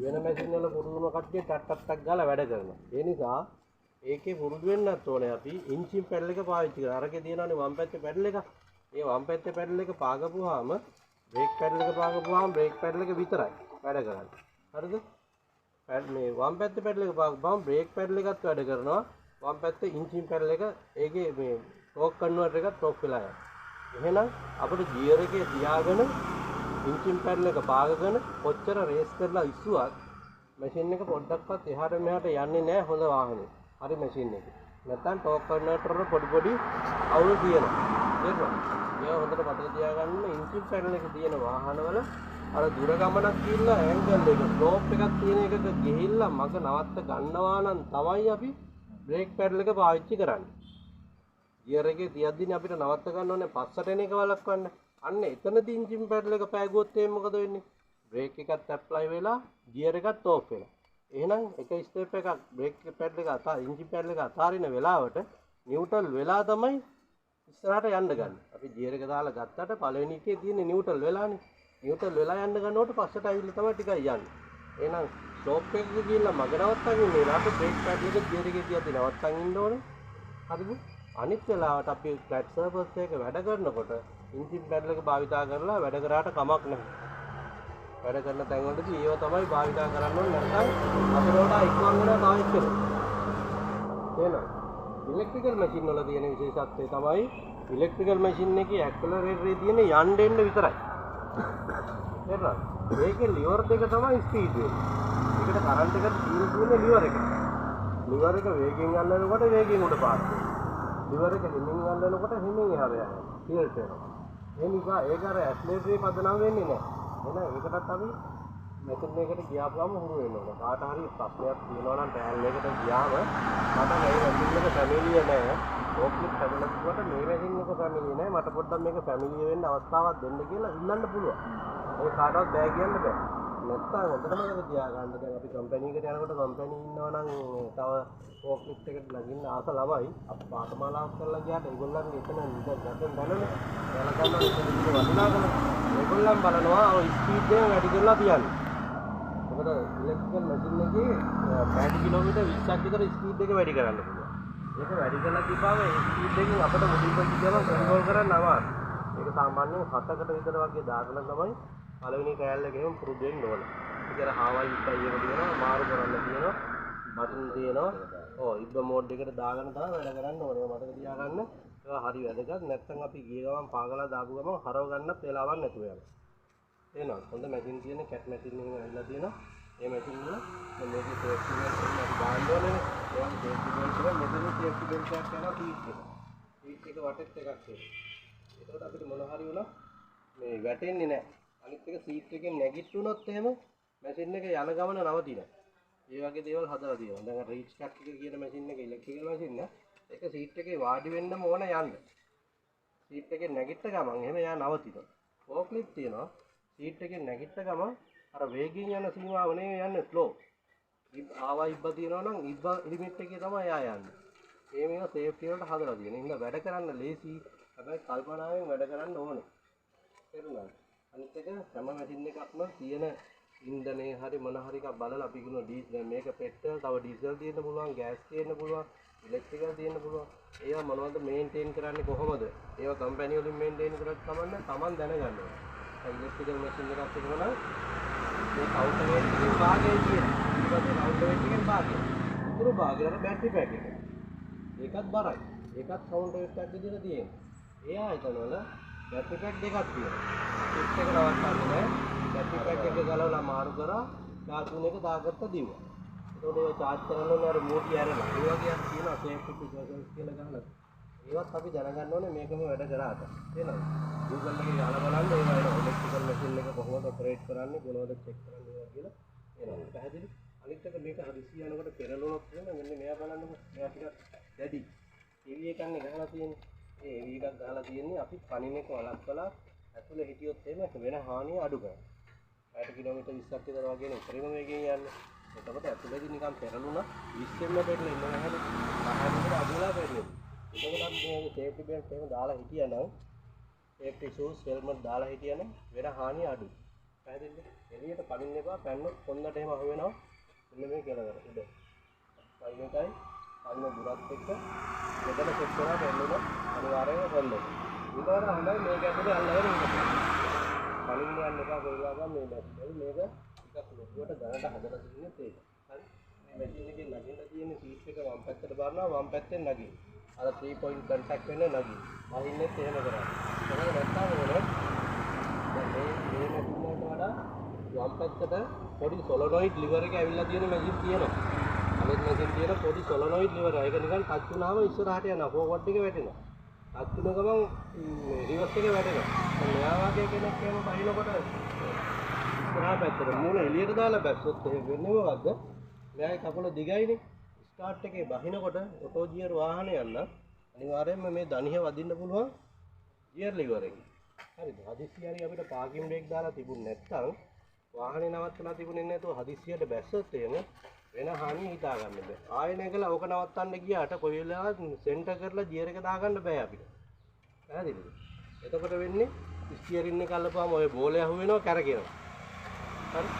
වෙන මැෂින් වල පුරුදුන කට්ටිය ටක් ගාලා වැඩ කරනවා. ඒ නිසා ඒකේ පුරුදු වෙන්නත් ඕනේ අපි ඉන්චින් පැඩල් එක පාවිච්චි කරලා. අරකේ තියෙනවානේ වම් පැත්තේ පැඩල් එක. ඒ වම් පැත්තේ පැඩල් එක පාගපුවාම බ්‍රේක් පැඩල් එක පාගපුවාම බ්‍රේක් පැඩල් එක විතරයි වැඩ කරන්නේ. හරිද? මේ වම් පැත්තේ පැඩල් එක පාගපුවාම බ්‍රේක් පැඩල් එකත් වැඩ කරනවා. වම් පැත්තේ ඉන්චින් පැඩල් එක ඒකේ මේ ටෝක් කන්වර්ටර් එකත් ටෝක් වෙලා යනවා. එහෙනම් අපිට ගියර් එකේ තියාගෙන ඉන්චින් පැඩල් එක පාගගෙන කොච්චර රේස් කරලා ඉස්සුවත් මැෂින් එක පොඩ්ඩක්වත් එහාට මෙහාට යන්නේ නැහැ හොඳ වාහනේ. හරි මැෂින් එක. නැත්නම් ටෝක් කන්වර්ටර් වල පොඩි අවුල් තියෙනවා. තේරුණාද? ඒක හොඳට මතක තියාගන්න එන්ජින් පැනල් එක තියෙන වාහනවල අර දුර ගමනක් ගිහිල්ලා ඇන්ගල් එක ස්ලෝප් එකක් තියෙන එකක ගිහිල්ලා මග නවත්ත ගන්නවා නම් තමයි අපි බ්‍රේක් පැඩල් එක පාවිච්චි කරන්නේ. ගියර් එකේ තියද්දිනේ අපිට නවත්ත ගන්න ඕනේ පස්සට එන එක වළක්වන්න. අන්න එතනදී එන්ජින් පැඩල් එක පෑගුවොත් එහෙනම් මොකද වෙන්නේ? බ්‍රේක් එකත් ඇප්ලයි වෙලා ගියර් එකත් ඕෆ් වෙලා. එහෙනම් එක ස්ටෙප් එකක් බ්‍රේක් පැඩල් එක එන්ජින් පැඩල් එක අතාරින වෙලාවට නියුට්‍රල් වෙලා තමයි ඉස්සරහට යන්න ගන්න. අපි ගියර් එක දාලා ගත්තට පළවෙනි එකේ තියෙන නියුට්‍රල් වෙලානේ. නියුට්‍රල් වෙලා යන්න ගන්නකොට පස්සට ඇවිල්ලා තමයි ටිකක් යන්නේ. එහෙනම් ස්ලෝප් එකක ගිහිල්ලා මග නවත්තන් ඉන්නේ නාට බ්‍රේක් පැඩල් එක ගියර් එකේ තියද්දි නවත්තන් ඉන්න ඕනේ. හරිද? අනිත් වෙලාවට අපි ෆ්ලැට් සර්ෆස් එක වැඩ කරනකොට එන්ජින් පැඩල් එක භාවිතා කරලා වැඩ කරාට කමක් නැහැ. වැඩ කරන තැන්වලදී ඒව තමයි භාවිතා කරන්න ඕනේ නැත්නම් අපිට වඩා ඉක්මන් වෙනවා තව එක්කෙනෙක්. තේරෙනවද? ඉලෙක්ට්‍රිකල් මැෂින් වල තියෙන විශේෂත්වය තමයි ඉලෙක්ට්‍රිකල් මැෂින් එකේ ඇක්සලරේටර් එකේ තියෙන යන්න එන්න විතරයි. තේරුණාද? ඒකේ ලිවර් දෙක තමයි ස්පීඩ් වෙන්නේ. ඒකට කරන්ට් එකට තීරු දුන්නේ ලිවර් එක. ලිවර් එක වේගෙන් අල්ලනකොට වේගෙන් උඩ පාස් වෙනවා. ලිවර් එක හිමින් අල්ලනකොට හිමින් එහාට යනවා. ටිල්ට් වෙනවා. ඒ නිසා ඒක අර ඇක්සලරේටරේ පදනම් වෙන්නේ නැහැ. එහෙනම් ඒකටත් අපි මෙතන එකට ගියාපුවම හුරු වෙනවා. කාට හරි ප්‍රශ්නයක් තියෙනවා නම් ට්‍රයල් එකට ගියාම මට මේ මැෂින් එක ෆැමිලිය නෑ. ඕක්ලිප් හැදලා කිව්වට මේ මැෂින් එක ෆැමිලිය නෑ. මට පොඩ්ඩක් මේක ෆැමිලිය වෙන්න අවස්ථාවක් දෙන්න කියලා ඉල්ලන්න පුළුවන්. ඒක කාටවත් බෑ කියන්න බෑ. නැත්තම් හොඳටම ඒක තියාගන්න. දැන් අපි කම්පැනි එකට යනකොට කම්පැනි ඉන්නවා නම් තව ඕක්ලිප් එකට ලගින්න ආස ළමයි අපි පාඨමාලාවක් කරලා ගියාට ඒගොල්ලන්ගේ එතන නිකන් දැනනේ. එයාලා ගන්නවා ඉතින් වටිනාකම. ඒගොල්ලන් බලනවා ඔය ස්පීඩ් එක වැඩි කරලා තියන්නේ. මොකද ඉලෙක්ට්‍රිකල් මැෂින් එකේ පැය කිලෝමීටර් 20ක් විතර ස්පීඩ් එක වැඩි කරන්න පුළුවන්. ඒක වැඩි කරලා තිබ්බම ඒ ස්පීඩ් එකෙන් අපිට මොඩිෆයි කරලා කන්ට්‍රෝල් කරන්න අමාරුයි. ඒක සාමාන්‍යයෙන් 7කට විතර වගේ දාගෙන තමයි පළවෙනි ට්‍රයල් එකේම පුරුදු වෙන්න ඕන. ඉතින් හාවයි ඉබ්බයි එක තියෙනවා, මාරු කරන්න තියෙනවා, බටන් තියෙනවා. ඔව් ඉබ්බ මෝඩ් එකට දාගෙන තමයි වැඩ කරන්න ඕනේ. මතක තියාගන්න. ඒක හරි වැදගත්. නැත්නම් අපි ගිය ගමන් පාගලා දාපු ගමන් හරව ගන්නත් වෙලාවක් නැතුව යනවා. එනවා හොඳ මැෂින් තියෙන කැට් මැෂින් එකක් ඇවිල්ලා තියෙනවා. ඒ මැෂින් වල මේකේ සේෆ්ටි බෙල්ට් එක අපි දාන්න ඕනේ. ඒවා සේෆ්ටි බෙල්ට් එක මෙතන සේෆ්ටි බෙල්ට් එකක් යනවා සීට් එක. සීට් එක වටෙත් එකක් තියෙනවා. ඒකට අපිට මොන හරි වුණා මේ වැටෙන්නේ නැහැ. අනිත් එක සීට් එකෙන් නැගිට්ටුනොත් එහෙම මැෂින් එක යන ගමන නවතිනවා. ඒ වගේ දේවල් හදලා තියෙනවා. දැන් අර රීච් කට් එක කියන මැෂින් එක ඉලෙක්ට්‍රිකල් මැෂින් එක ඒක සීට් එකේ වාඩි වෙන්නම ඕන යන්න. සීට් එකෙන් නැගිට්ට ගමන් එහෙම යා නවතිනවා. ෆෝක්ලිප් තියෙනවා. සීට් එකෙන් නැගිට්ට ගමන් අර වේගයෙන් යන සීමාව නෙවෙයි යන්නේ ස්ලෝ. ආවා ඉබ්බ තියෙනවා නම් ඉබ්බ ලිමිට් එකේ තමයි යා යන්නේ. මේ මේවා සේෆ්ටි වලට හදලා තියෙන. ඉතින් වැඩ කරන්න ලේසි. හැබැයි කල්පනාවෙන් වැඩ කරන්න ඕනේ. තේරුණාද? අනිත් එක හැම මැෂින් එකක්ම තියෙන ඉන්ධනේ හරි මොන හරි එකක් බලලා අපි කියනවා ඩීසල් මේක පෙට්‍රල් තව ඩීසල් තියෙන්න පුළුවන් ගෑස් තියෙන්න පුළුවන් ඉලෙක්ට්‍රිකල් තියෙන්න පුළුවන් ඒවා මොනවද මේන්ටේන් කරන්නේ කොහොමද ඒවා කම්පැනි වලින් මේන්ටේන් කරත් කමන්නේ Taman දැනගන්න ඕනේ ඉලෙක්ට්‍රිකල් මැෂින් එකක් තිබුණා නම් මේ කවුන්ටර් එකේ භාගය තියෙන ඊට පස්සේ කවුන්ටර් එකේ භාගය උතුරු භාගයට බැටරි පැක් එක ඒකත් බරයි ඒකත් කවුන්ටර් එකක් විදිහට තියෙනවා ඒ ආයතන වල බැටරි පැක් දෙකක් තියෙනවා ස්විච් එක නවත්තන්නේ නැහැ බැටරි පැක් එක ගලවලා මාරු කරා චාර්ජින් එක දාගත්ත දිව්වා ඒකට ඒ චාර්ජ් කරන්න ඕනේ අර මෝටි ඇරලා ඒ වගේ තියෙනවා සේෆ්ටි ප්‍රිකෝෂන්ස් කියලා ගහලා ඒවත් අපි දැනගන්න ඕනේ මේකම වැඩ කරාට තේරෙනවද Google එකේ යාලා බලන්න ඒ වගේ ඉලෙක්ට්‍රිකල් මැෂින් එක කොහොමද ඔපරේට් කරන්නේ මොනවද චෙක් කරන්නේ ඒවා කියලා එනවා පැහැදිලි අනිත් එක මේක හදිසි යනකොට පෙරළුණොත් වෙන මෙන්න මෙයා බලන්නකො මෙයා ටිකක් දැඩි ටීවී එකක් නේ ගහලා තියෙන්නේ ඒ ටීවී එකක් ගහලා තියෙන්නේ අපි පණින එක වළක්වලා ඇතුලේ හිටියොත් එහෙම වෙන හානිය අඩු කරනවා 60 කිලෝමීටර් 20ක් විතර වගේ නේ උඩරිම වේගයෙන් යන්නේ එතකොට ඇතුලේදී නිකන් පෙරළුණා 20 ෙම පෙරලෙන්න නැහැ නේද 10 අඩුලා පෙරලෙන්නේ එතකොට අපි මේ සේෆ්ටි බෙල්ට් එකම දාලා හිටියනම් සේෆ්ටි ෂූස් හෙල්මට් දාලා හිටියනම් වෙන හානිය අඩුයි පැහැදිලිද එළියට පනින්න එපා පැන්නොත් කොන්දට එහෙම අහු වෙනවා මෙන්න මේ කියලා කර උඩ පයින් එකයි අන්න දුරත් එක්ක මෙතන සෙට් කරලා පැන්නුනොත් අනිවාර්යයෙන්ම හොල්ලනවා ඊට වඩා හොඳයි මේක ඇතුලේ අල්ලගෙන ඉන්න පනින්න යන්න එපා කොයිලා ගන්න මේ මැෂින් මේක ටිකක් ලොකුවට දැනට හදලා තියෙන්නේ ඒක හරි මේ මැෂින් එකේ නගින්න තියෙන සීට් එක වම් පැත්තට බලනවා වම් පැත්තෙන් නගින්න අර 3 point contact වෙන්න නගින්න වහින්නෙත් එහෙම කරා ඒක නැත්තම් ඕනේ දැන් මේ මැෂින් වලට වඩා වම් පැත්තට පොඩි සොලොනොයිඩ් ලිවර් එක ඇවිල්ලා තියෙන මැෂින් තියෙනවා අනිත් මැෂින් තියෙන පොඩි සොලනොයිඩ් liver එක නිකන් ටච් වුණාම ඉස්සරහට යනවා ෆෝවර්ඩ් එක වැටෙනවා. ටච් වුණ ගමන් රිවර්ස් එක වැටෙනවා. මෙයා වගේ කෙනෙක් එහෙම බහිනකොට ඉස්සරහ පැත්තට මූණ එළියට දාලා බැස්සොත් එහෙම වෙන්නේ මොකද්ද? මෙයාගේ කකුල දිගයිනේ. ස්ටාර්ට් එකේ බහිනකොට ඔටෝ ගියර් වාහනේ යන්න අනිවාර්යයෙන්ම මේ දණිහ වදින්න පුළුවන් ගියර් liver එකේ. හරිද? හදිස්සියරි අපිට පාකින් බ්‍රේක් දාලා තිබුණ නැත්නම් වාහනේ නවත්තලා තිබුණේ නැතුව හදිස්සියට බැස්සොත් එහෙම වෙන හානිය හිතා ගන්න බෑ. ආයෙ නැගලා ඕක නවත්තන්න ගියාට කොයි වෙලාවක සෙන්ටර් කරලා ගියර් එක දාගන්න බෑ අපිට. පැහැදිලිද? එතකොට වෙන්නේ ස්ටියරින් එක අල්ලපුවාම ඔය බෝලේ අහු වෙනවා කැරකෙනවා. හරි?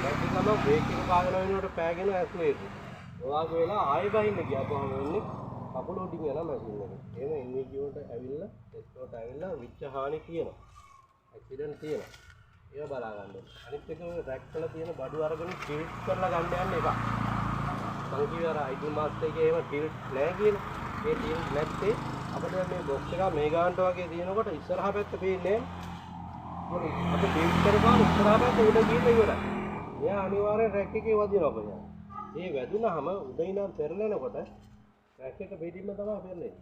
නැති ගම බ්‍රේක් එක පාගන වෙනකොට පෑගෙන ඇස්ලේට්. ඔයාගේ වෙලා ආයෙ බහින්න ගියාම වෙන්නේ කකුල උඩින් යන මැෂින් එක. එහෙම NVG වලට ඇවිල්ලා ටෙස්ට් වලට ඇවිල්ලා විච්ච හානි තියෙනවා. ඇක්සිඩන්ට් තියෙනවා. ඒව බලා ගන්න ඕනේ. අනිත් එක ඔය රැක් වල තියෙන බඩු අරගෙන ටිල්ට් කරලා ගන්න යන්න එපා. මං කියවර අයිඩල් මාස්ටර් එකේ එහෙම ටිල්ට් නැහැ කියලා. ඒ ටිල්ට් නැත්තේ අපිට මේ බොක්ස් එක මේ ගානට වගේ දිනනකොට ඉස්සරහා පැත්ත පේන්නේ නැහැ. අපි ටිල්ට් කරපුවාම ඉස්සරහා පැත්ත උඩ ගිහින් ඉවරයි. එයා අනිවාර්යෙන් රැක් එකේ වදිනවා අපිට. ඒ වැදුනහම උඩ ඉඳන් පෙරලෙනකොට රැක් එක පිටින්ම තමයි පෙරලෙන්නේ.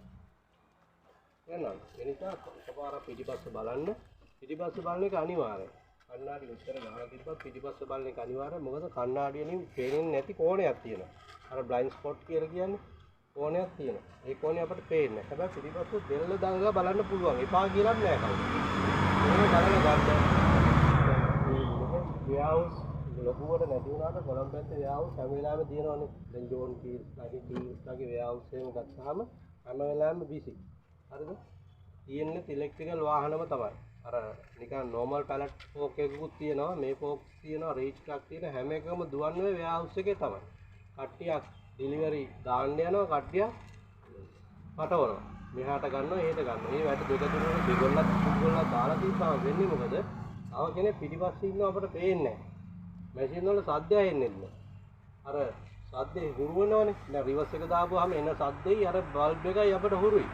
එහෙනම් ඒ නිසා එකපාරක් පිටිපස්ස බලන්න. පිටිපස්ස බලන එක අනිවාර්යයි. කණ්ණාඩි උත්තර ගහලා තිබ්බත් පිටිපස්ස බලන එක අනිවාර්යයි. මොකද කණ්ණාඩියෙන් පේන්නේ නැති කෝණයක් තියෙනවා. අර බ්ලයින්ඩ් ස්පොට් කියලා කියන්නේ කෝණයක් තියෙනවා. ඒ කෝණය අපිට පේන්නේ නැහැ. හැබැයි පිටිපස්ස දෙල්ල දඟලා බලන්න පුළුවන්. එපා කියලා නෑ කවුරු. ඒක බලන්න ගන්න. ව්‍යාවුස් ලොකුවට නැති වුණාට කොළඹ පැත්තේ ව්‍යාවුස් හැම වෙලාවෙම තියෙනවනේ. දැන් ජෝන් කීස්, ලකි කීස් වගේ ව්‍යාවුස් එහෙම ගත්තාම හැම වෙලාවෙම බිසි. හරිද? තියෙන්නේ ඉලෙක්ට්‍රිකල් වාහනම තමයි. අර නිකන් නෝමල් පැලට් ෆෝක් එකකුත් තියෙනවා මේ ෆෝක් තියෙනවා රීච් එකක් තියෙන හැම එකම දුවන්නේ වෙයාවුස් එකේ තමයි. කට්ටියක් ඩිලිවරි දාන්න යනවා කට්ටියක් පටවනවා. මෙහාට ගන්නවා එහෙට ගන්නවා. මේ වැඩ දෙක තුනක් දෙගොල්ලක් දාලා තිබ්බම වෙන්නේ මොකද? තව කෙනෙක් පිටිපස්සේ ඉන්නව අපිට පේන්නේ නැහැ. මැෂින් වල සද්දය එන්නේ නැහැ. අර සද්දේ හුරු වෙනවනේ. දැන් රිවර්ස් එක දාපුවාම එන සද්දෙයි අර බල්බ් එකයි අපිට හුරුයි.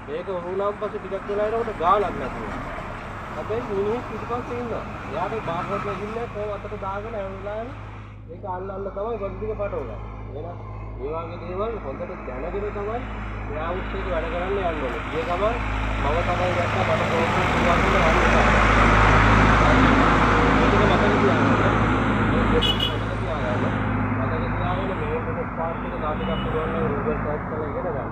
මේක හුරුනාම පස්සේ ටිකක් වෙලා යනකොට ගානක් නැතුව. හැබැයි මිනිහෙක් පිටිපස්සේ ඉන්නවා. එයාට බාහිරට නැගින්නේ කොහොම අතට දාගෙන ඇවිල්ලාම ඒක අල්ලන්න තමයි ගොඩික පටවලා. එහෙනම් මේ වගේ දේවල් හොඳට දැනගෙන තමයි ව්‍යාවුස් එක වැඩ කරන්න යන්න ඕනේ. ඒ ගමන් මම තමයි දැක්කා මට ප්‍රෝග්‍රෑම් පුළුවන් කියලා අනිත්. මේක මතක තියාගන්න. මතක තියාගන්න මේ පොඩි ස්පාර්ක් එක දාපිටක් පුළුවන් නම් Google search කරලා ඉගෙන ගන්න.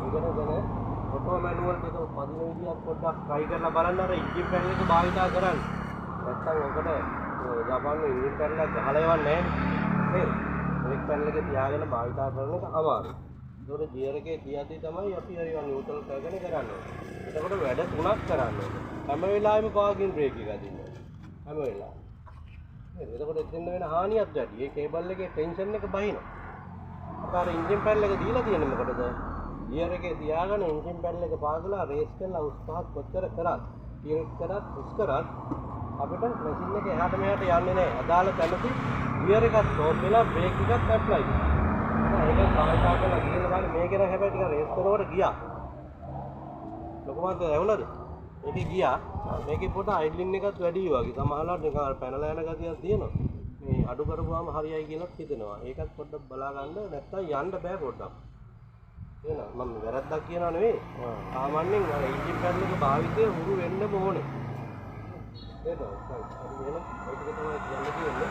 ඉගෙනගෙන ඔටෝ මැනුවල් එක පදින විදියක් පොඩ්ඩක් try කරලා බලන්න අර එන්ජින් පැනල් එක භාවිතා කරන්න. නැත්තම් ඔකට ජපානයේ එන්ජින් පැනල් එක ගහලා යවන්නේ නැහැ නේද? බ්‍රේක් පැනල් එක තියාගෙන භාවිතා කරන එක අමාරුයි. ඒකට ගියර් එකේ තියද්දී තමයි අපි හරි නියුට්‍රල් කරගෙන කරන්නේ. එතකොට වැඩ තුනක් කරන්න ඕනේ. හැම වෙලාවෙම පාකින් බ්‍රේක් එක අදින්න. හැම වෙලාවෙම. නේද? එතකොට එතෙන් වෙන හානියක් වැඩි. ඒ කේබල් එකේ ටෙන්ෂන් එක බහිනවා. අර එන්ජින් පැනල් එක දීලා තියෙන්නේ මොකටද? ගියර් එකේ තියාගෙන එන්ජින් පැනල් එක පාගලා රේස් කරලා උස් පහත් කොච්චර කරත් ටිල්ට් කරත් උස් කරත් අපිට මැෂින් එක එහාට මෙහාට යන්නේ නැහැ. අදාළ තැනදී ගියර් එකක් ස්ටොප් වෙලා බ්‍රේක් එකක් ඇප්ලයි කරනවා. ඒක භාවිතා කරලා ගියලා බලන්න මේක නම් හැබැයි ටික රේස් කරනකොට ගියා. ලොකුමත් ඇහුණාද? මේකේ ගියා. මේකේ පොඩ අයිඩ්ලින් එකත් වැඩි වගේ. සමහරවිට නිකන් පැනලා යන ගතියක් තියෙනවා. මේ අඩු කරපුවාම හරියයි කියලා හිතෙනවා. ඒකත් පොඩ්ඩක් බලා ගන්න නැත්නම් යන්න බෑ පොඩ්ඩක්. එහෙනම් මම වැරද්දක් කියනවා නෙවෙයි. සාමාන්‍යයෙන් අර එන්ජින් පැනල් එක භාවිතය හුරු වෙන්න ඕනේ. ඒක තමයි. හරි එහෙනම් ඒක තමයි කියන්න තියෙන්නේ.